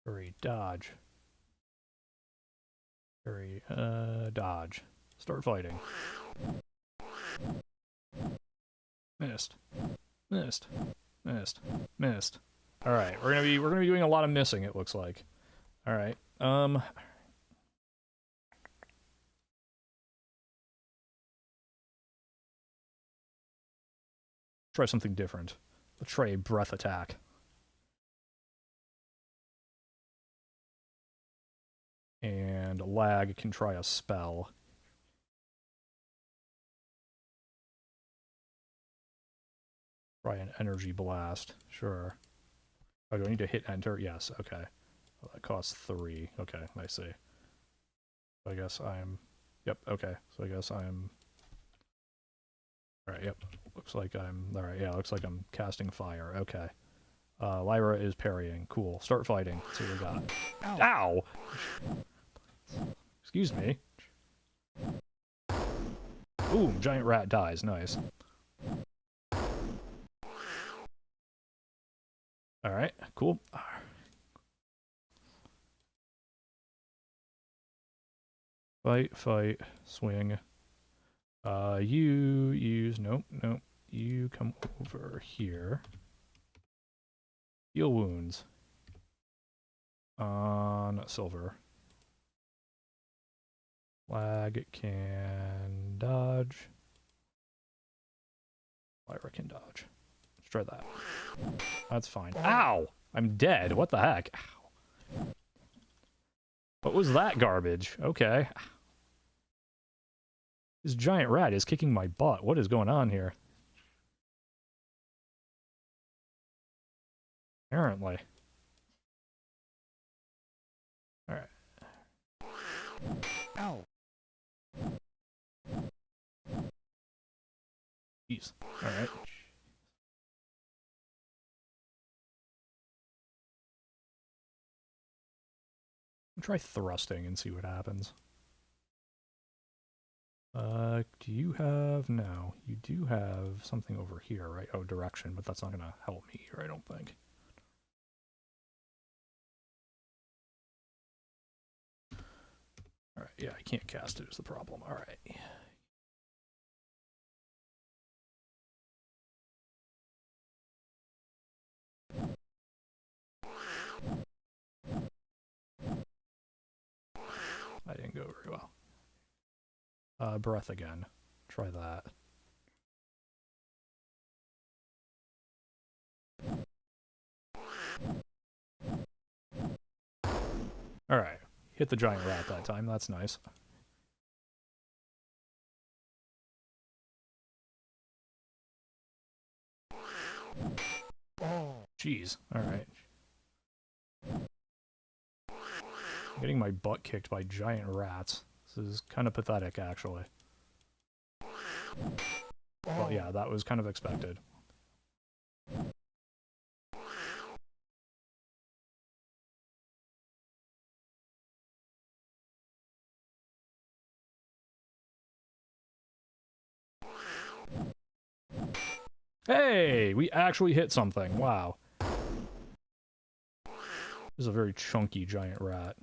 Hurry. Dodge. Hurry. Dodge. Start fighting. Missed. Missed. Missed. Missed. Alright, we're gonna be doing a lot of missing, it looks like. Alright. Try something different. Let's try a breath attack. And lag can try a spell. Try an energy blast. Sure. Oh, do I need to hit enter? Yes, okay. Well, that costs 3. Okay, I see. So I guess I'm... Yep, okay. So I guess I'm... Alright, yep. Looks like I'm... Alright, yeah, looks like I'm casting fire. Okay. Lyra is parrying. Cool. Start fighting. Let's see what we got. Ow! Excuse me. Boom! Giant rat dies. Nice. Alright, cool. Fight, fight, swing. You use... Nope, nope. You come over here. Heal wounds. On silver. Lag can dodge. Lyra can dodge. Let's try that. That's fine. Ow! I'm dead. What the heck? Ow. What was that garbage? Okay. This giant rat is kicking my butt. What is going on here? Apparently. Alright. Ow. Jeez. Alright. Try thrusting and see what happens. Do you have... No. You do have something over here, right? Oh, direction, but that's not gonna help me here, I don't think. Alright, yeah, I can't cast it is the problem. Alright. That didn't go very well. Breath again. Try that. Alright. Hit the giant rat that time. That's nice. Jeez. Alright. Getting my butt kicked by giant rats. This is kind of pathetic, actually. Well, yeah, that was kind of expected. Hey! We actually hit something. Wow. This is a very chunky giant rat.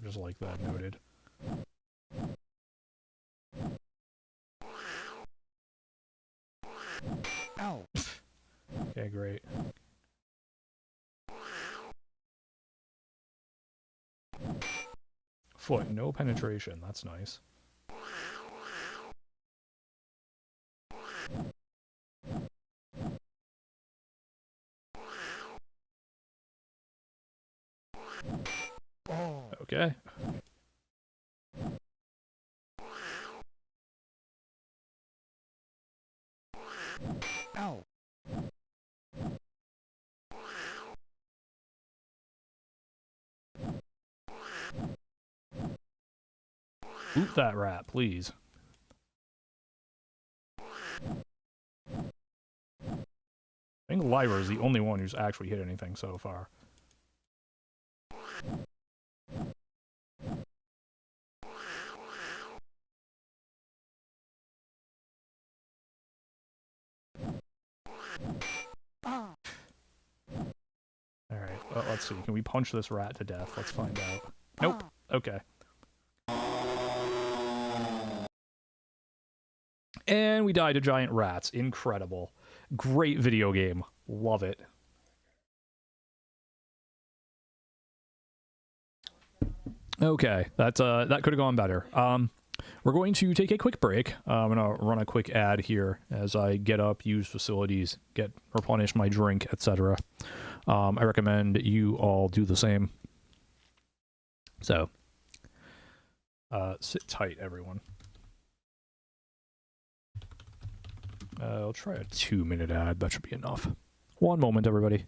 Just like that, noted. Ow. Okay, great. Foot, no penetration. That's nice. Okay. Ow. Boot that rat, please. I think Lyra is the only one who's actually hit anything so far. Alright, well, let's see. Can we punch this rat to death? Let's find out. Nope. Okay. And we died to giant rats. Incredible. Great video game. Love it. Okay, that could have gone better. We're going to take a quick break. I'm going to run a quick ad here as I get up, use facilities, replenish my drink, etc. I recommend you all do the same. So, sit tight, everyone. I'll try a 2-minute ad. That should be enough. One moment, everybody.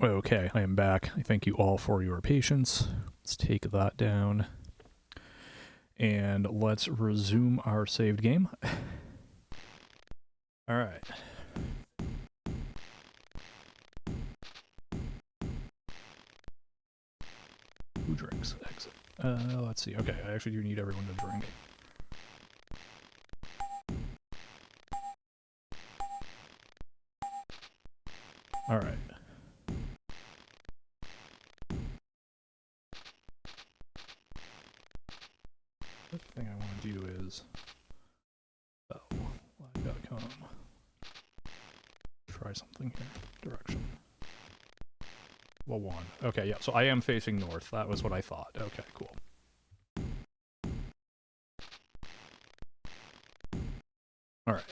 Okay, I am back. I thank you all for your patience. Let's take that down. And let's resume our saved game. Alright. Who drinks? Exit. Let's see. Okay, I actually do need everyone to drink. Alright. The thing I want to do is live.com. Try something here. Direction. Well, 1. Okay, yeah, so I am facing north. That was what I thought. Okay, cool. Alright.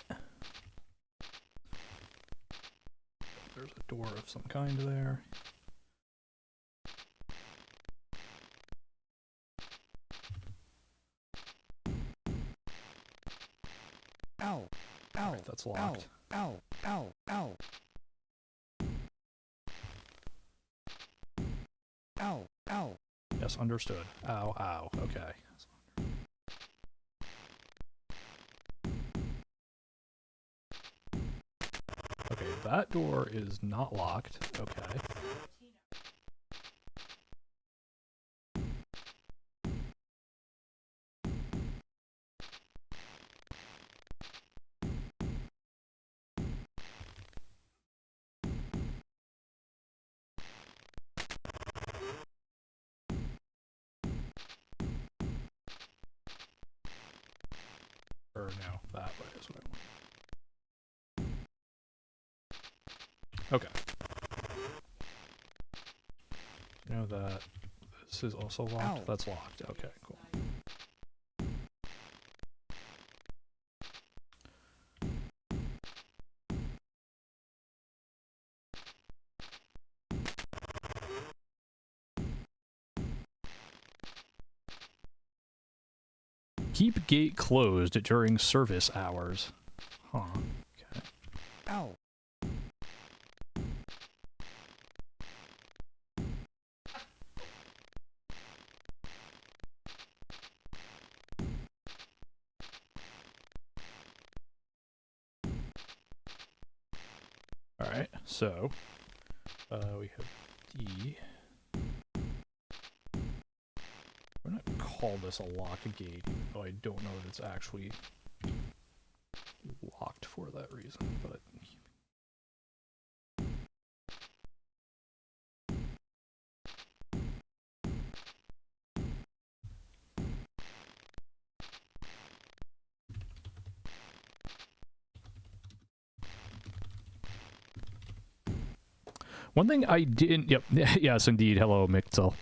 There's a door of some kind there. Ow. Ow. Right, that's locked. Ow. Ow. Ow. Ow. Ow. Yes, understood. Ow, ow. Okay. Okay, that door is not locked. Okay. Or no, that way is what I want. Okay. You know that this is also locked? Ow. That's locked. Okay, cool. Keep gate closed during service hours. Huh. Okay. Ow. Alright, so we have D. I'm gonna call this a locked gate, though I don't know that it's actually locked for that reason, but one thing I didn't, yep, yes indeed, hello Mixel.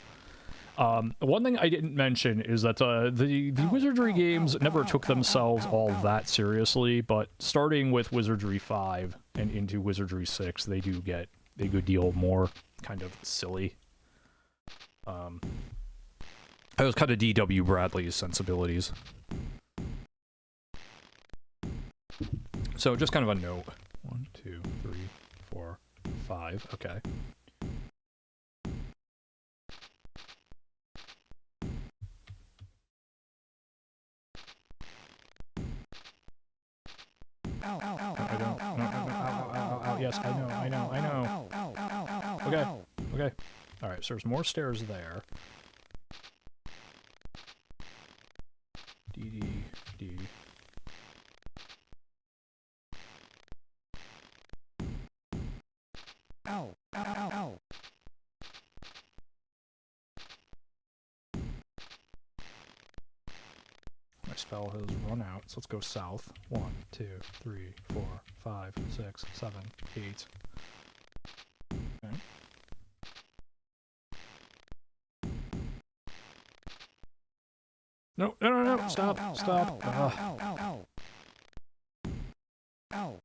One thing I didn't mention is that the Wizardry games never took themselves all that seriously, but starting with Wizardry 5 and into Wizardry 6, they do get a good deal more kind of silly. That was kind of D.W. Bradley's sensibilities. So just kind of a note. 1, 2, 3, 4, 5, okay. Ow. Ow. Ow. I don't. No. Yes, I know. Okay. Okay. Alright, so there's more stairs there. D. Ow. Ow. My spell has run out, so let's go south. 1, 2, 3, 4, 5, 6, 7, 8. Okay. No, stop. Ow.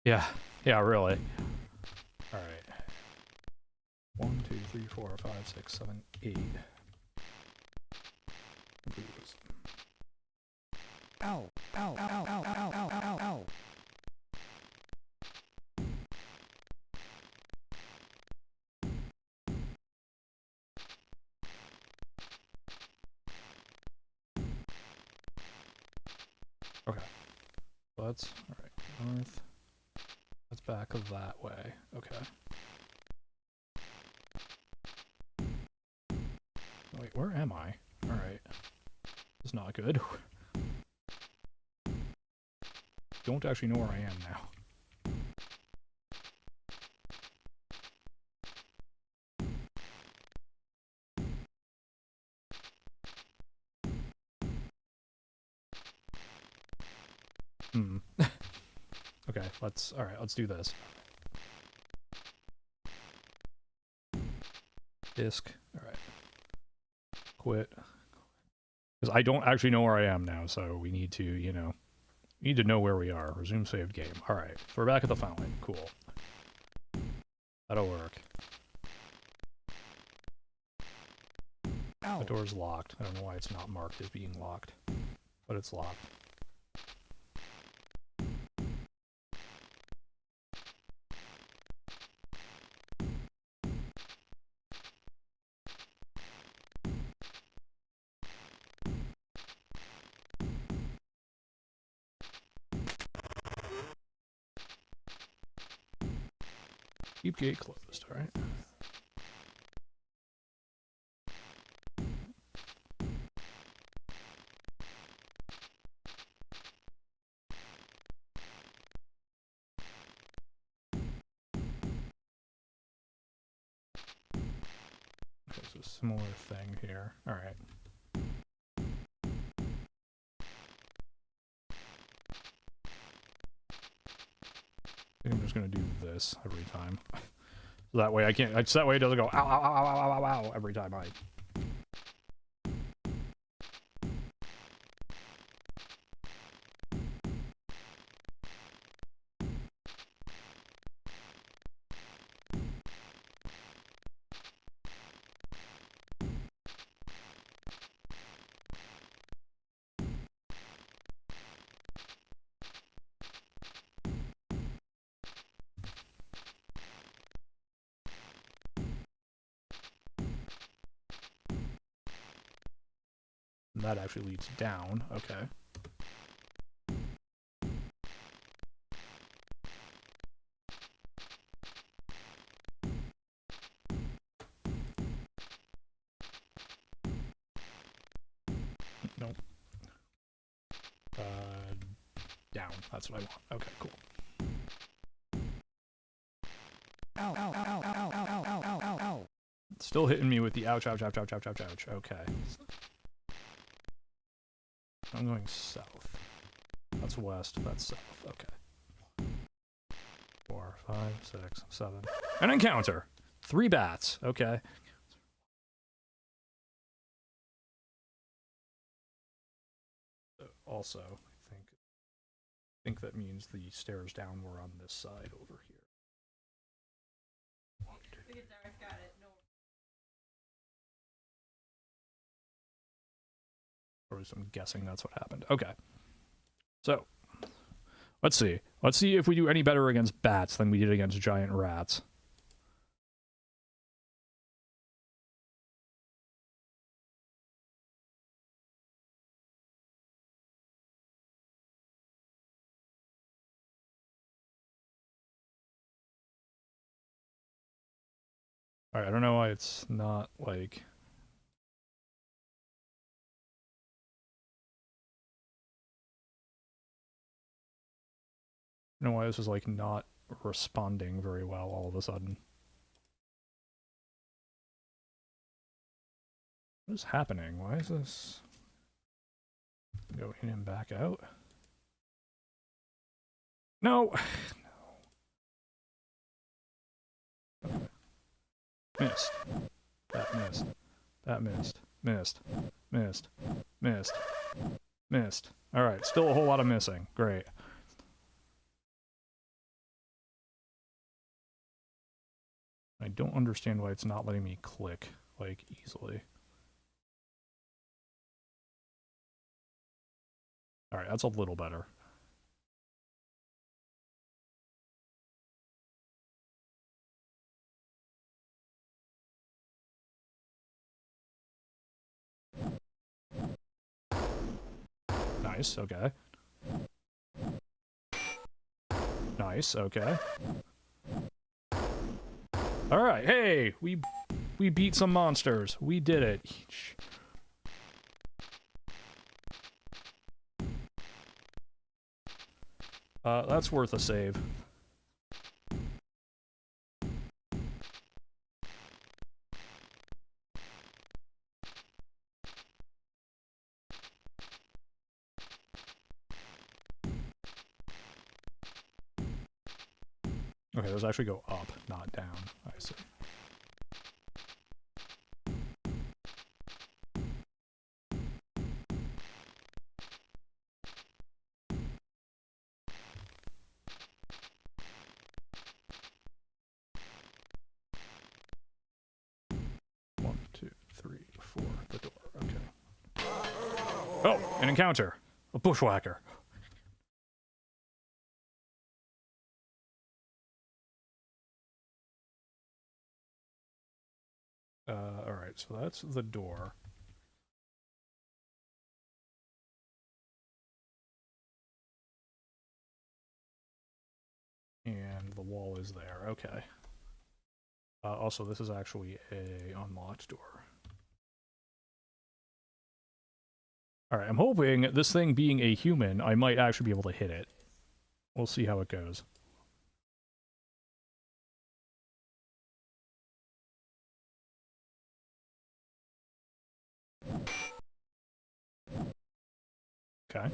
Yeah, really. Alright. 1, 2, 3, 4, 5, 6, 7, 8. Ow. Let's, alright, north. Let's back that way. Okay. Wait, where am I? Alright. It's not good. Don't actually know where I am now. Okay, alright, let's do this. Disk, alright. Quit. Because I don't actually know where I am now, so we need to, you know, where we are. Resume saved game. Alright, so we're back at the fountain. Cool. That'll work. Ow. The door's locked. I don't know why it's not marked as being locked, but it's locked. Keep gate closed, alright? Okay, so similar thing here. Alright. I think I'm just gonna do this every time. So that way I can't, that way it doesn't go ow, ow, ow, ow, ow, ow, ow, every time I... And that actually leads down, okay. Nope. Down, that's what I want. Okay, cool. Ow, ow, ow, ow, ow, ow, ow, ow, ow, ow. Still hitting me with the ouch, ouch, ouch, ouch, ouch, ouch, ouch. Okay. I'm going south. That's west, that's south. Okay. 4, 5, 6, 7. An encounter! 3 bats. Okay. Also, I think that means the stairs down were on this side over here. Or I'm guessing that's what happened. Okay. So, let's see. Let's see if we do any better against bats than we did against giant rats. Alright, I don't know why it's not, like... I don't know why this is, like, not responding very well all of a sudden. What is happening? Why is this... Go in and back out? No! No. Okay. Missed. That missed. That missed. Missed. Missed. Missed. Missed. Alright, still a whole lot of missing. Great. I don't understand why it's not letting me click, like, easily. Alright, that's a little better. Nice, okay. Nice, okay. Alright, hey! We beat some monsters. We did it. That's worth a save. Okay, those actually go up, not down. I see. One, two, three, four. The door. Okay. Oh, an encounter. A bushwhacker. Alright, so that's the door. And the wall is there, okay. Also, this is actually a unlocked door. Alright, I'm hoping, this thing being a human, I might actually be able to hit it. We'll see how it goes. Okay.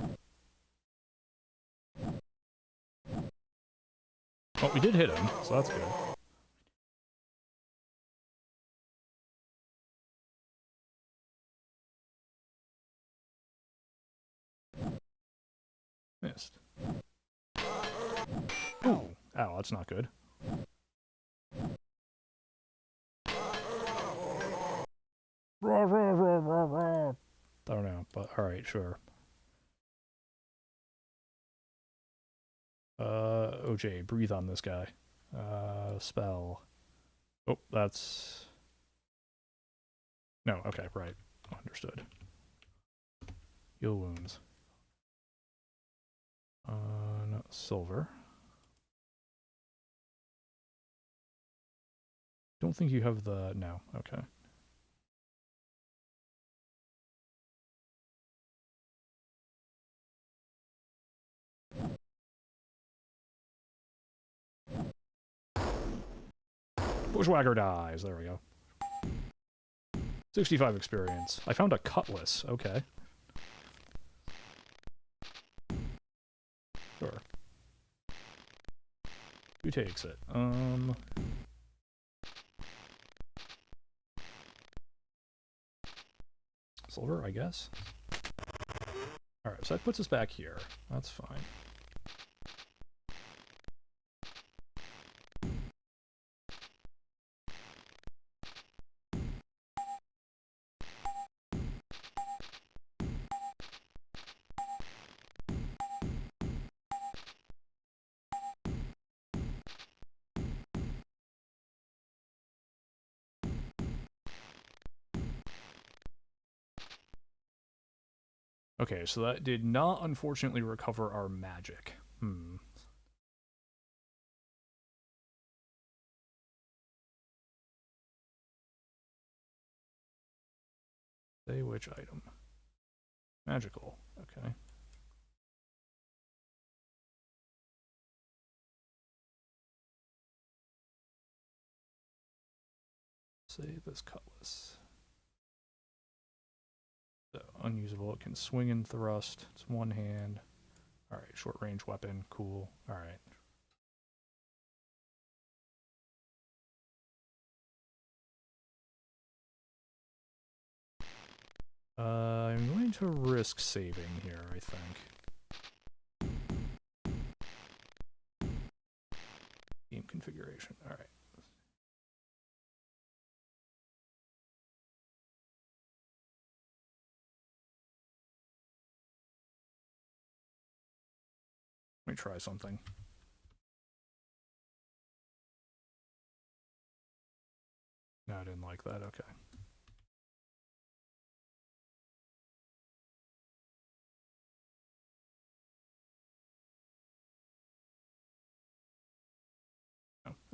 Oh, we did hit him, so that's good. Missed. Ooh. Ow, that's not good. I don't know, but alright, sure. OJ, breathe on this guy. Spell. Oh, that's... No, okay, right. Understood. Heal wounds. No, silver. Don't think you have the... No, okay. Bushwhacker dies, there we go. 65 experience. I found a cutlass, okay. Sure. Who takes it? Silver, I guess? Alright, so that puts us back here. That's fine. Okay, so that did not, unfortunately, recover our magic. Say which item. Magical, okay. Save this cutlass. So, unusable, it can swing and thrust, it's one hand. Alright, short range weapon, cool, alright. I'm going to risk saving here, I think. Game configuration, alright. Let me try something. No, I didn't like that, okay.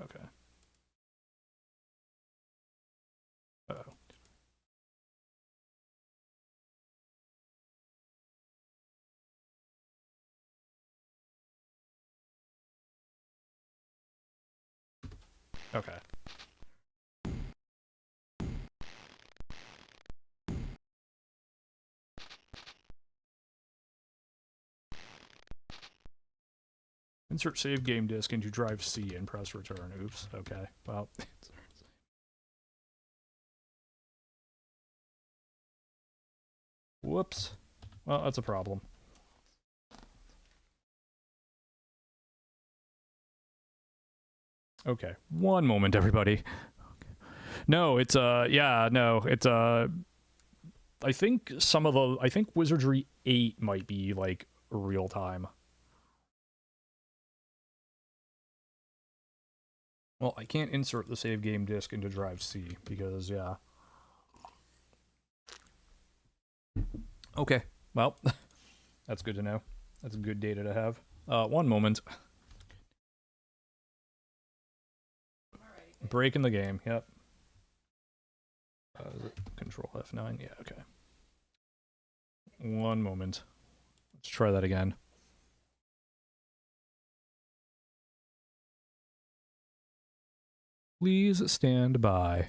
Okay. Uh-oh. Okay. Insert save game disk into drive C and press return. Oops. Okay. Well. Whoops. Well, that's a problem. Okay. One moment, everybody. No, it's yeah, no, it's I think I think Wizardry 8 might be like real time. Well, I can't insert the save game disk into drive C because yeah. Okay. Well, that's good to know. That's good data to have. One moment. Break in the game. Yep. Is it Control F9? Yeah, okay. One moment. Let's try that again. Please stand by.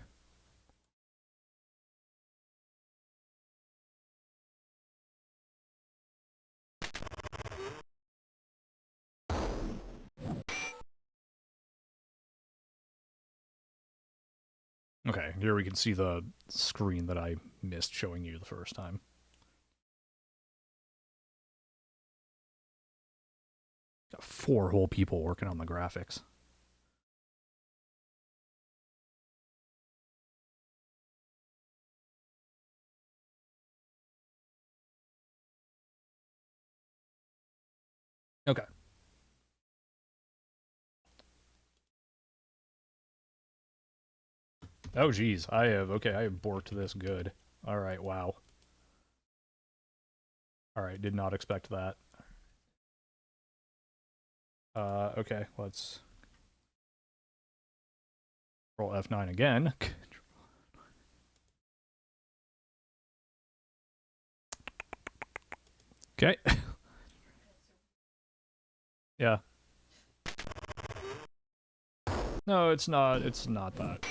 Okay, here we can see the screen that I missed showing you the first time. Got 4 whole people working on the graphics. Okay. Oh geez, I have borked this good. Alright, wow. Alright, did not expect that. Okay, let's roll F9 again. Okay. Yeah. No, it's not that.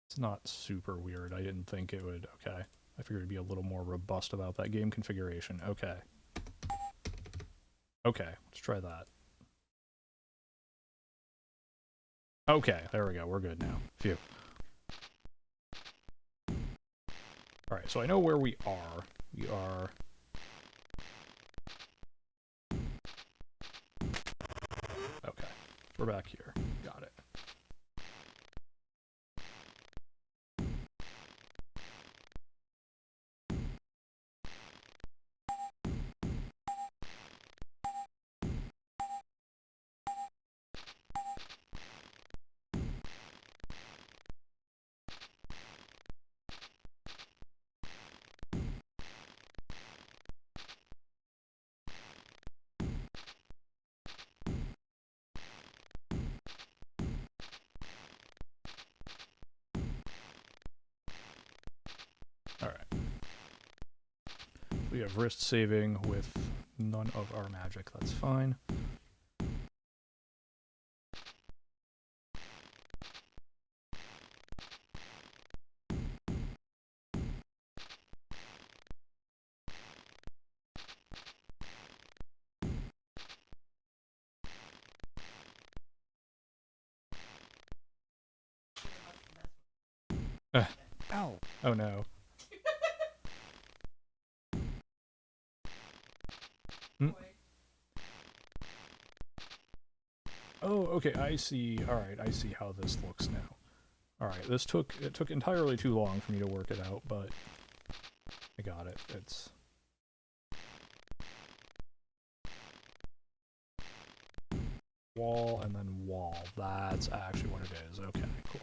It's not super weird. I didn't think it would. Okay. I figured it'd be a little more robust about that game configuration. Okay. Okay, let's try that. Okay, there we go. We're good now. Phew. Alright, so I know where we are. We are... Okay, we're back here. Got it. We have wrist saving with none of our magic. That's fine. Ow. Oh no. Hmm? Oh, okay, I see. Alright, I see how this looks now. Alright, it took entirely too long for me to work it out, but I got it. It's... wall and then wall. That's actually what it is. Okay, cool.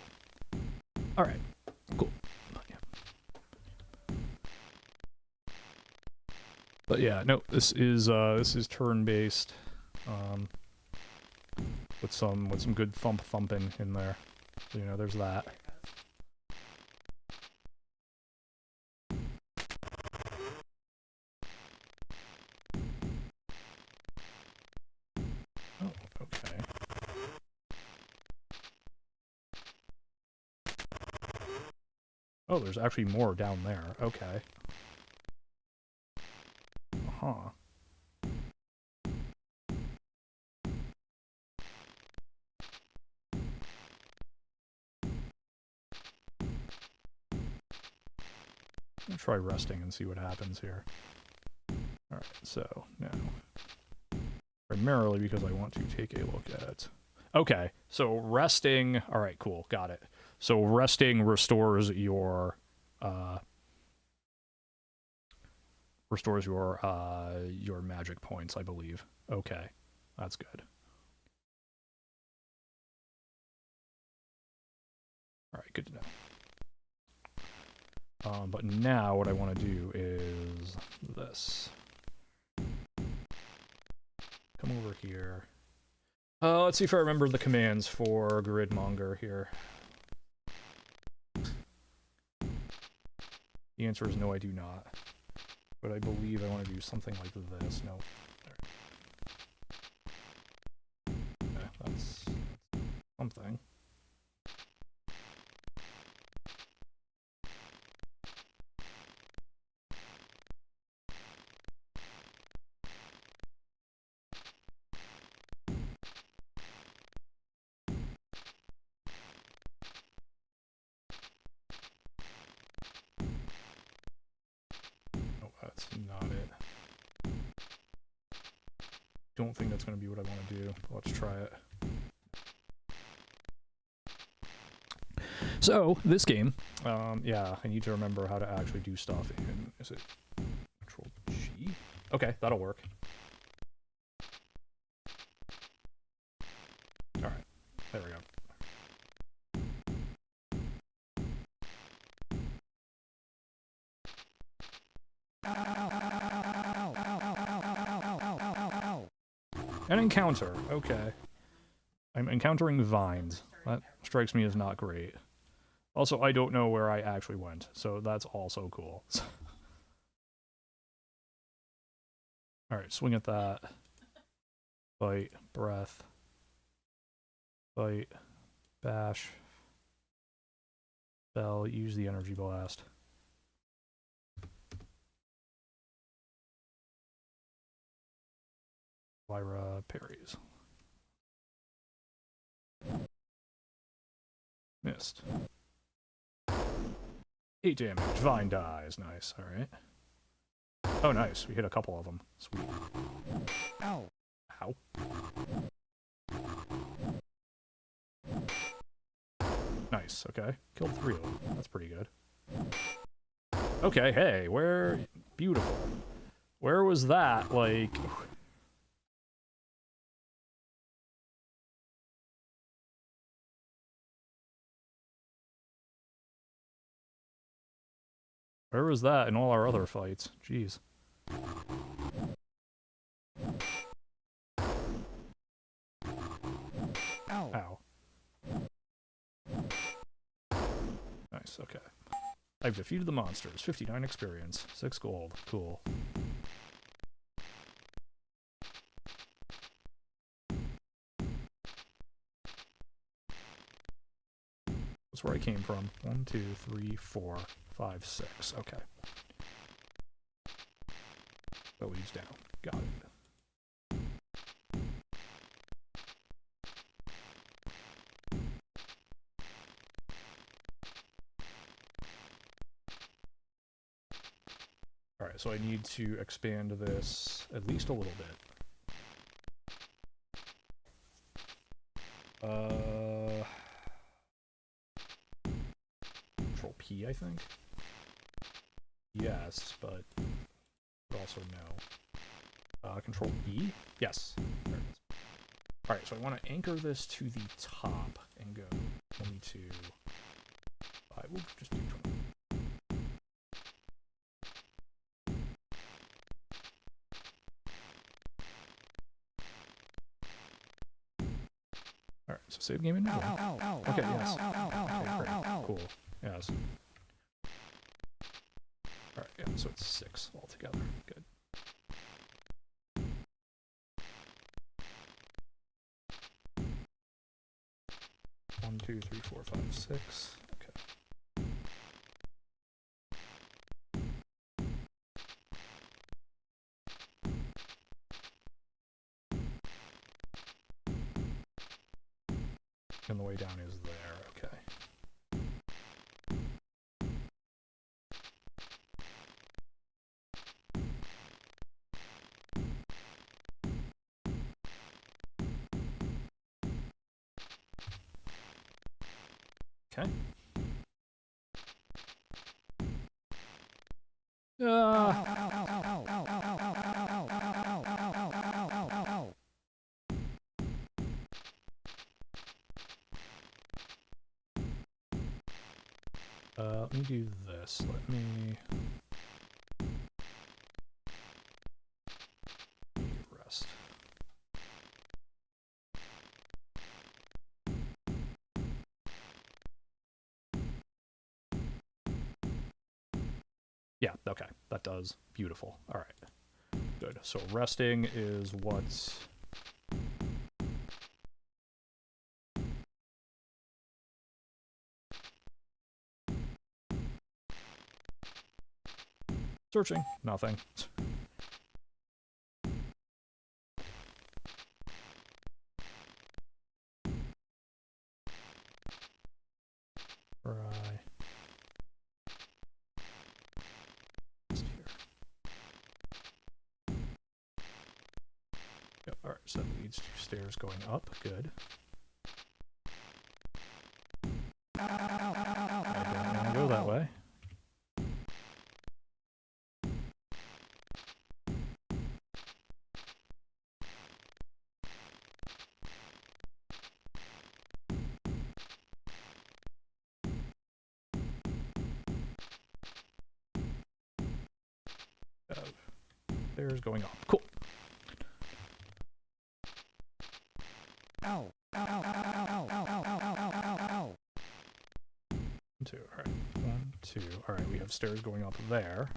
Alright, cool. But yeah, no, this is turn-based. with some good thumping in there. So, you know, there's that. Oh, okay. Oh, there's actually more down there. Okay. Uh-huh. I'll try resting and see what happens here. Alright, so now, primarily because I want to take a look at... Okay, so resting... Alright, cool, got it. So resting restores your magic points, I believe. Okay, that's good. Alright, good to know. But now what I want to do is this. Come over here. Let's see if I remember the commands for Gridmonger here. The answer is no, I do not. But I believe I want to do something like this. No. Okay, that's something. That's not it. Don't think that's going to be what I want to do. Let's try it. So, this game, yeah, I need to remember how to actually do stuff in, is it Control G? Okay, that'll work. Alright, there we go. An encounter, okay. I'm encountering vines. That strikes me as not great. Also, I don't know where I actually went, so that's also cool. Alright, swing at that. Bite, breath. Bite, bash. Spell, use the energy blast. Lyra parries. Missed. 8 damage. Vine dies. Nice. Alright. Oh, nice. We hit a couple of them. Sweet. Ow. Ow. Nice. Okay. Killed 3 of them. That's pretty good. Okay, hey, where... Beautiful. Where was that, like... Where was that in all our other fights? Jeez. Ow. Ow. Nice, okay. I've defeated the monsters. 59 experience. 6 gold. Cool. That's where I came from. 1, 2, 3, 4, 5, 6. Okay. That leads down. Got it. Alright, so I need to expand this at least a little bit. Control P, I think? Yes, but also no. Control E? Yes. There it is. Alright, so I want to anchor this to the top and go 22. I will just do 20. so save game in middle. Okay, yes. Okay, great. Cool. Yes. Alright, yeah, so it's 6 altogether. Good. One, 2, 3, 4, 5, 6. Okay. And the way down is there. Okay. Okay. Let me do this. Let me rest. Yeah, okay. That does. Beautiful. All right. Good. So resting is what's... Searching. Nothing. Right. Yep, alright, so that leads to stairs going up. Good. I don't want to go that way. Stairs going up. Cool. Ow. 2. Alright. 1, 2. Alright, we have stairs going up there.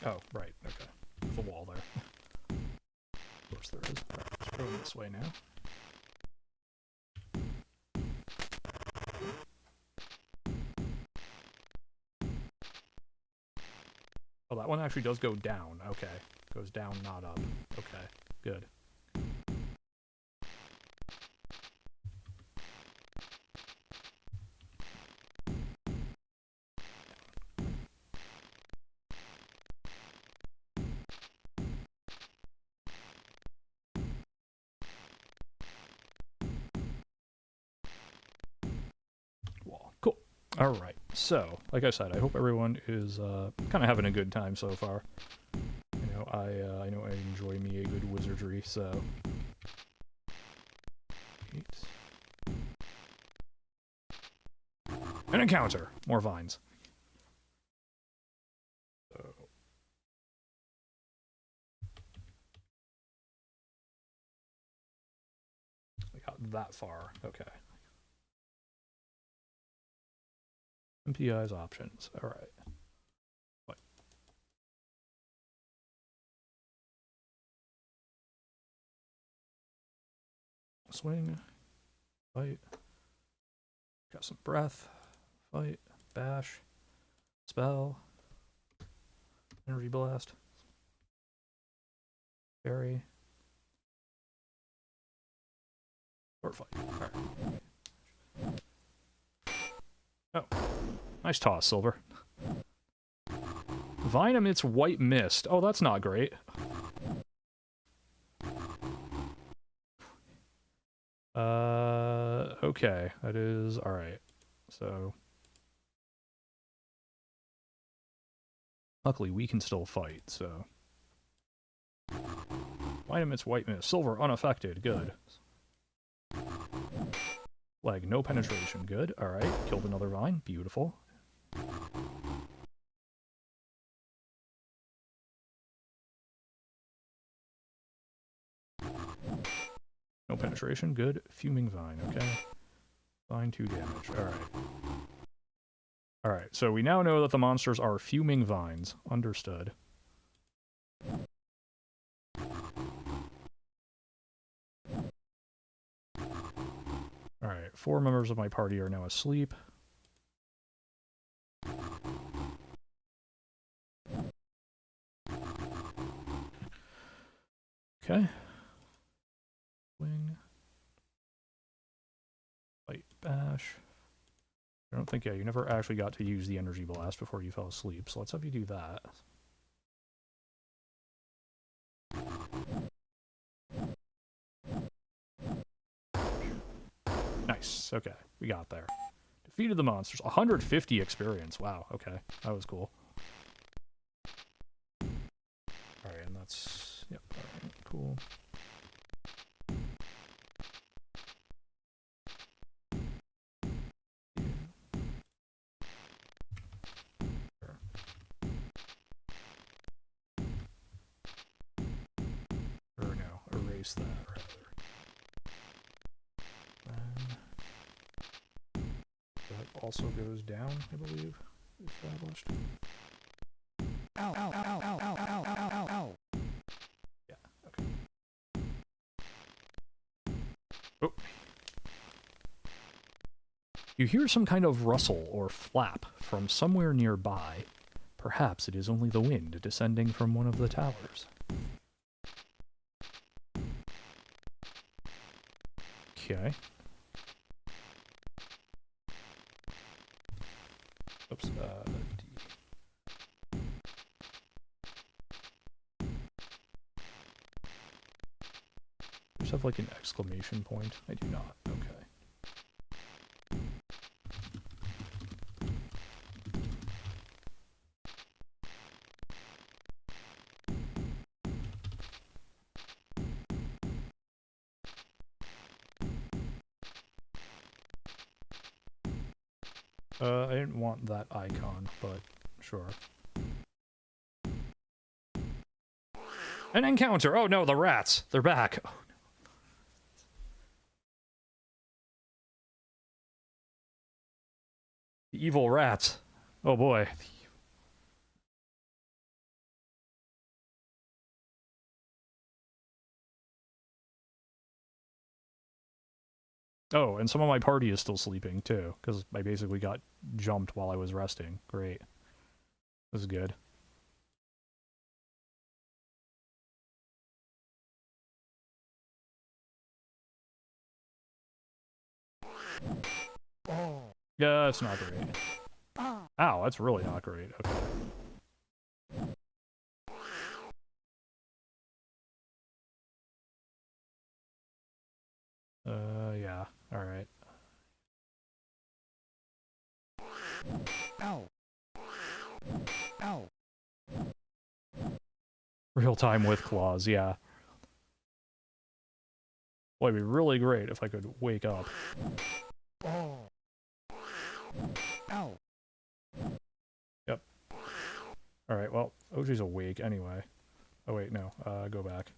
Oh, right, okay. There's a wall there. Of course there is. Alright, let's go this way now. Oh, that one actually does go down. Okay. Goes down, not up. Okay, good. Wall. Cool. Alright, so, like I said, I hope everyone is kind of having a good time so far. You know, I know I enjoy me a good wizardry, so... 8. An encounter! More vines. So... I got that far. Okay. Emptyeye's options. Alright. What? Swing. Fight. Got some breath. Fight. Bash. Spell. Energy blast. Fairy. Or fight. Alright. Oh. Nice toss, Silver. Vine emits white mist. Oh, that's not great. Okay. That is... Alright. So... Luckily, we can still fight, so... White mist, white mist. Silver, unaffected. Good. Leg, no penetration. Good. Alright, killed another vine. Beautiful. No penetration. Good. Fuming vine. Okay. Vine 2 damage. Alright. Alright, so we now know that the monsters are fuming vines. Understood. Alright, 4 members of my party are now asleep. Okay. Wing. Light bash. I don't think, yeah, you never actually got to use the energy blast before you fell asleep, so let's have you do that. Nice, okay, we got there. Defeated the monsters. 150 experience, wow, okay, that was cool. Alright, and that's, yep, alright, cool. Or no, erase that rather. That also goes down, I believe. Established. Ow, ow, ow, ow, ow, ow, ow, ow, ow. Yeah, okay. Oh. You hear some kind of rustle or flap from somewhere nearby. Perhaps it is only the wind descending from one of the towers. Okay. Oops, D. Just have like an exclamation point? I do not. Okay. I didn't want that icon, but sure. An encounter! Oh no, the rats! They're back! Oh, no. The evil rats. Oh boy. Oh, and some of my party is still sleeping, too, because I basically got jumped while I was resting. Great. This is good. Yeah, that's not great. Ow, that's really not great. Okay. Yeah. Alright. Ow. Ow. Real time with claws, yeah. Boy, it'd be really great if I could wake up. Ow. Yep. Alright, well, OG's awake anyway. Oh wait, no. Go back.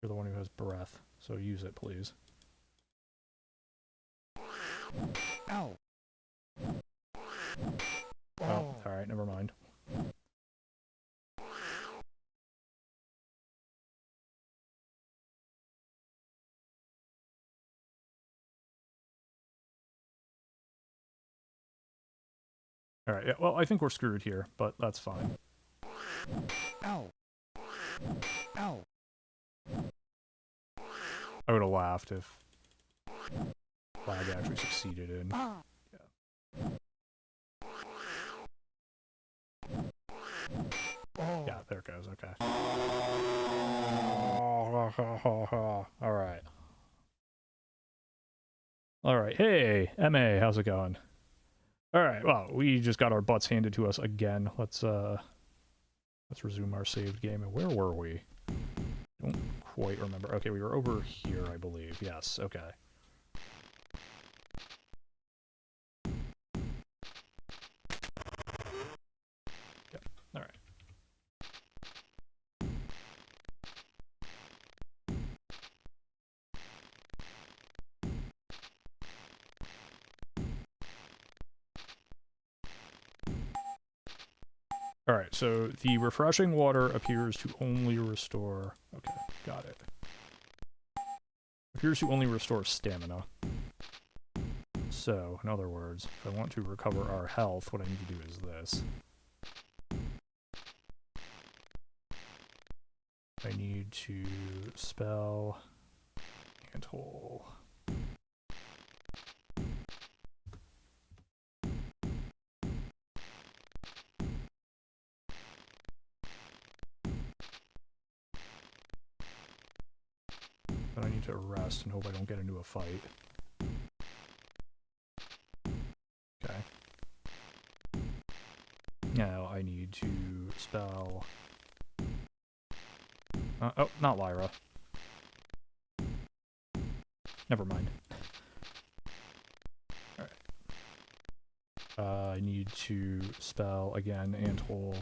You're the one who has breath, so use it, please. Ow. Oh, alright, never mind. Alright, yeah, well, I think we're screwed here, but that's fine. Ow. Ow. I would have laughed if Flag actually succeeded in. Yeah. Yeah, there it goes, okay. Alright. Alright, hey, MA, how's it going? Alright, well, we just got our butts handed to us again. Let's resume our saved game. And where were we? Don't quite remember. Okay, we were over here, I believe. Yes, okay. Yep, alright. Alright, so the refreshing water appears to only restore... Okay, got it. Appears to only restore stamina. So, in other words, if I want to recover our health, what I need to do is this. I need to spell and hole. But I need to rest and hope I don't get into a fight. Okay. Now I need to spell... oh, not Lyra. Never mind. Alright. I need to spell again and hole.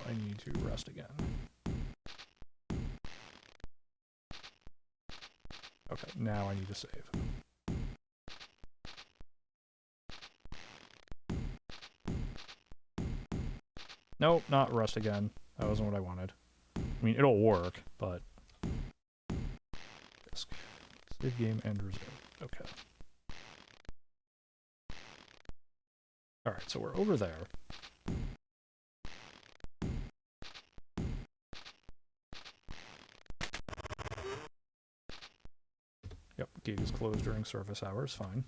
I need to rest again. Okay, now I need to save. Nope, not rest again. That wasn't what I wanted. I mean, it'll work, but... Disk. Save game and resume. Okay. Alright, so we're over there. Yep, gate is closed during service hours, fine.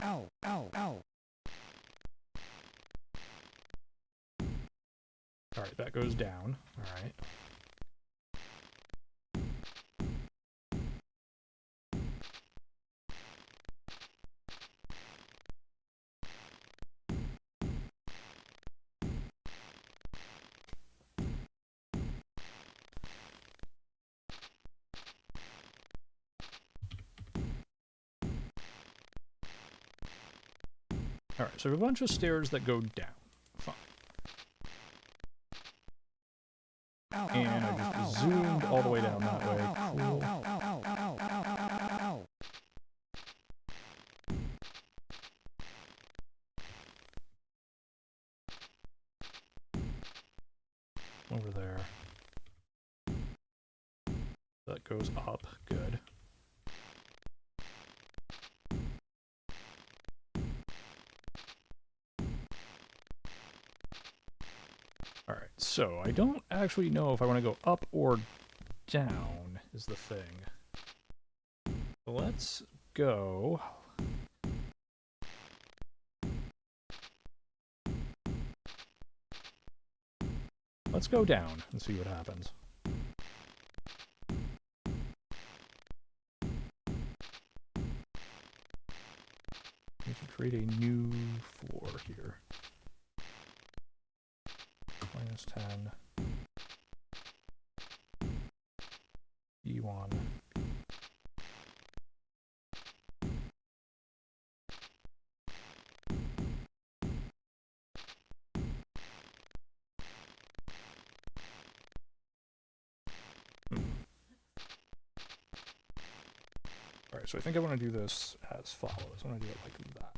Ow, ow, ow. Alright, that goes down. Alright. Alright, so a bunch of stairs that go down. Fine. And I just zoomed all the way down that way. Cool. Over there. That goes up. Good. Alright, so I don't actually know if I want to go up or down, is the thing. Let's go... Let's go down and see what happens. We can create a new floor here. -10. E1. Alright, so I think I want to do this as follows. I want to do it like that.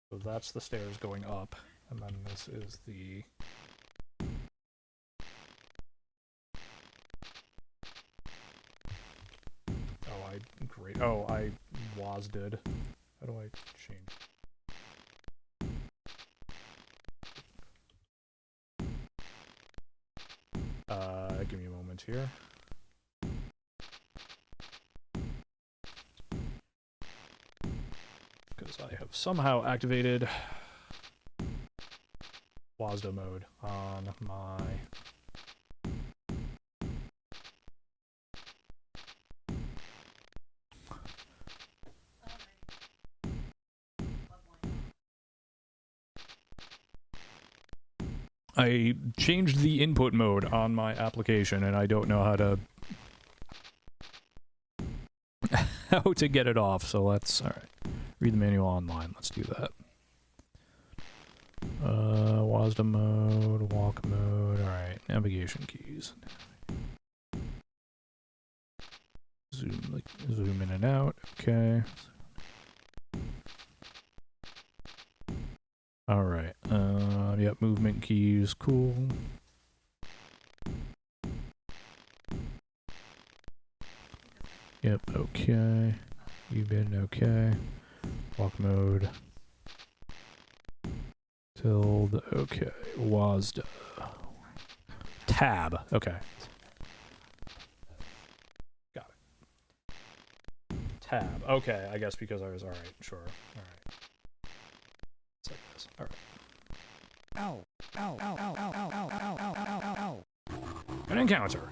So that's the stairs going up, and then this is the... Great. Oh, I did. How do I change? Give me a moment here. because I have somehow activated WASD mode on my... I changed the input mode on my application and I don't know how to how to get it off, so let's alright. Read the manual online, let's do that. WASD mode, walk mode, alright, navigation keys. Zoom in and out, okay. Alright, yep, movement keys, cool. Yep, okay. You've been okay. Walk mode. Tilde, okay. WASD. Tab, okay. Got it. Tab, okay, I guess because I was, alright, sure, alright. It's like this, alright. Ow. Ow. Ow. Ow. Ow. Ow. Ow. Ow. Ow. Ow. Ow. An encounter.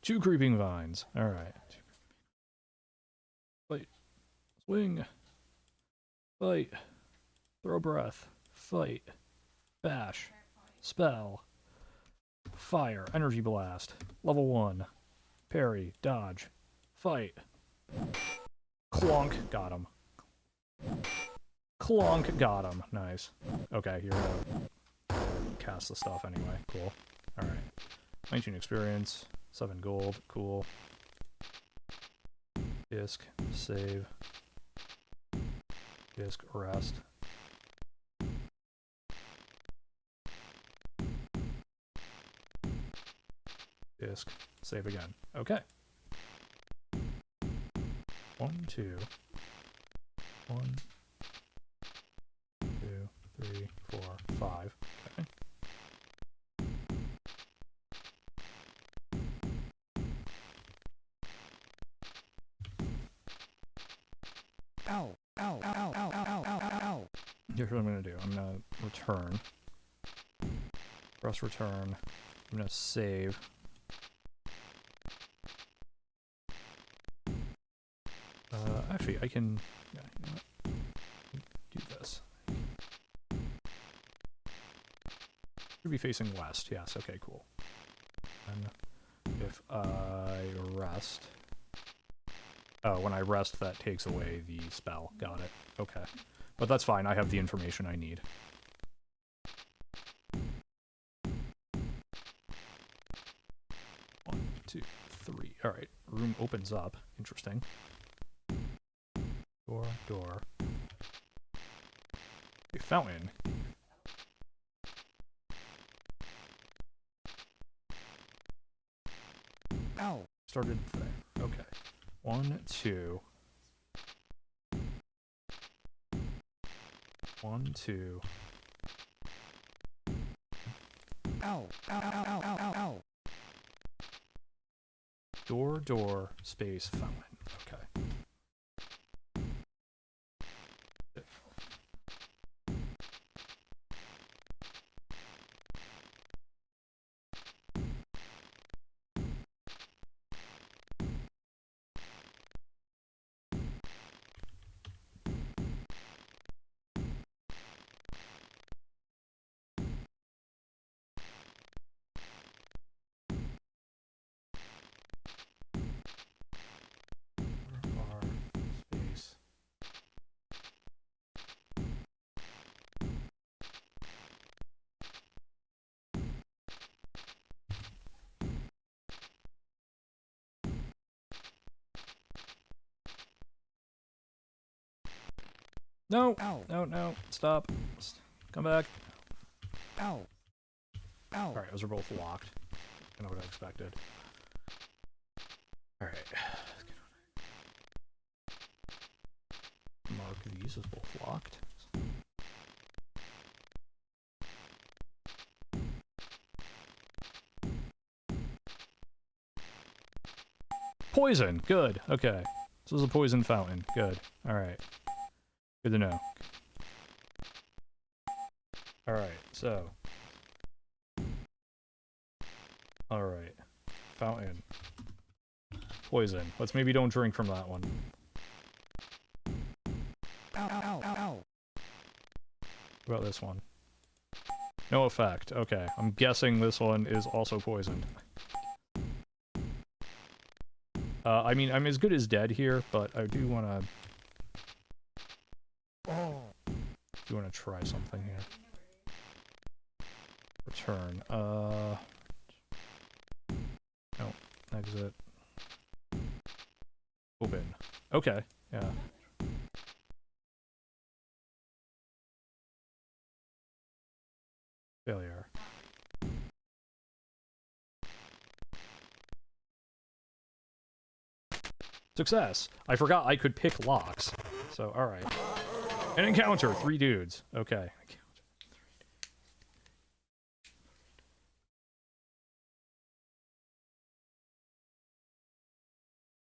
2 creeping vines, alright. Fight. Swing. Fight. Throw breath. Fight. Bash. Spell. Fire. Energy blast. Level 1. Parry. Dodge. Fight. Clonk. Got him. Clonk. Got him. Nice. Okay, you're gonna cast the stuff anyway. Cool. Alright. 19 experience. 7 gold. Cool. Disc. Save. Disc. Rest. Disc. Save again. Okay. 1, 2. 1, 2, 3, 4, 5. Okay. Ow. Ow. Ow. Ow. Ow. Ow. Ow. Ow. Here's what I'm gonna do. I'm gonna return. Press return. I'm gonna save. Actually, I can... Yeah, you know what? Do this. Should be facing west. Yes, okay, cool. And if I rest... Oh, when I rest, that takes away the spell. Got it. Okay. But that's fine. I have the information I need. One, 2, 3. Alright. Room opens up. Interesting. Door. A fountain. Ow. Started there. Okay. 1, 2. 1, 2. Ow. Ow. Ow. Ow. Ow. Ow. Ow. Door, space, fountain. Okay. Space. No! Ow. No, stop. Come back. Ow. Ow. Alright, those are both locked. I know what I expected. Alright. Mark these as both locked. Poison! Good. Okay. This is a poison fountain. Good. Alright. Good to know. Alright, so. Alright. Fountain. Poison. Let's maybe don't drink from that one. Ow, ow, ow, ow. What about this one? No effect. Okay, I'm guessing this one is also poisoned. I mean, I'm as good as dead here, but I do want to... Do want to try something here. Return. No. Exit. Open. Okay. Yeah. Failure. Success! I forgot I could pick locks. So, alright. An encounter! 3 dudes. Okay.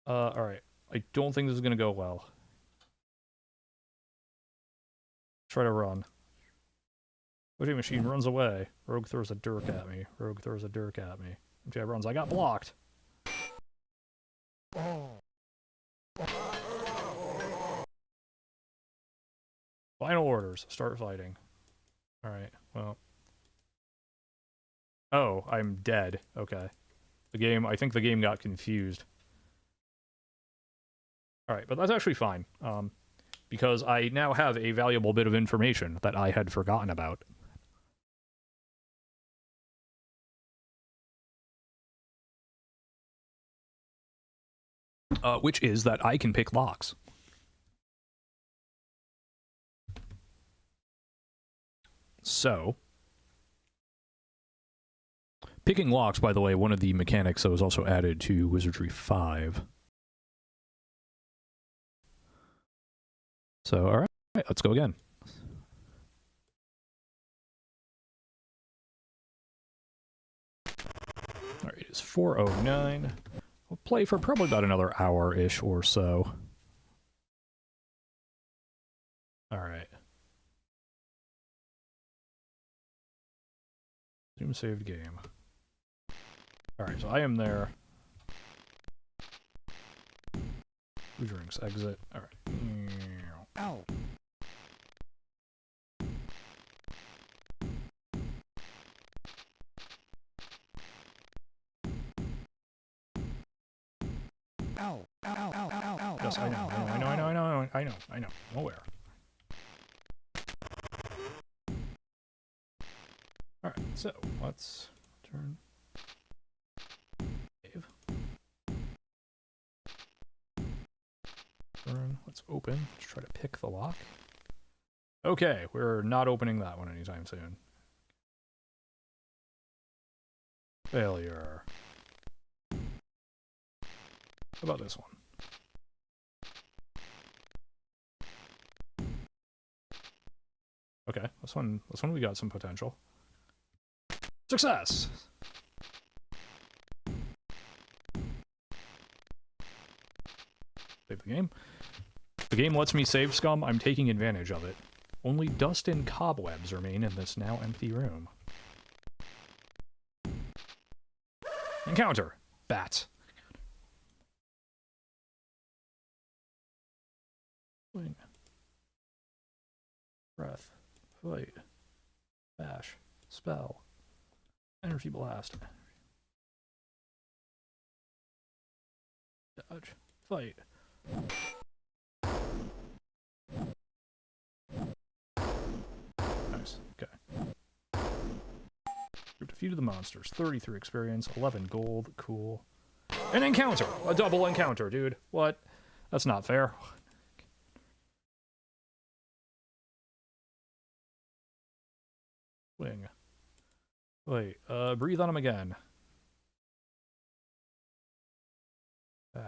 Alright. I don't think this is gonna go well. Try to run. Voting machine runs away. Rogue throws a dirk at me. Rogue throws a dirk at me. Emptyeye runs. I got blocked! Final orders. Start fighting. Alright, well. Oh, I'm dead. Okay. I think the game got confused. Alright, but that's actually fine. Because I now have a valuable bit of information that I had forgotten about. Which is that I can pick locks. So, picking locks, by the way, one of the mechanics that was also added to Wizardry 5. So, alright, let's go again. Alright, it is 4:09. We'll play for probably about another hour-ish or so. Alright. Zoom saved game. Alright, so I am there. 2 drinks, exit. Alright. Ow. Ow. Ow, ow, ow, ow, ow, Yes, I know, I know. I'm aware. Alright, so let's turn. Save. Turn. Let's open. Let's try to pick the lock. Okay, we're not opening that one anytime soon. Failure. How about this one? Okay, this one we got some potential. Success! Save the game. The game lets me save scum, I'm taking advantage of it. Only dust and cobwebs remain in this now empty room. Encounter! Bats. Swing. Breath. Fight. Bash. Spell. Energy blast. Dodge. Fight. Nice. Okay. Group defeated the monsters. 33 experience. 11 gold. Cool. An encounter! A double encounter, dude. What? That's not fair. Wing. Wait, breathe on him again.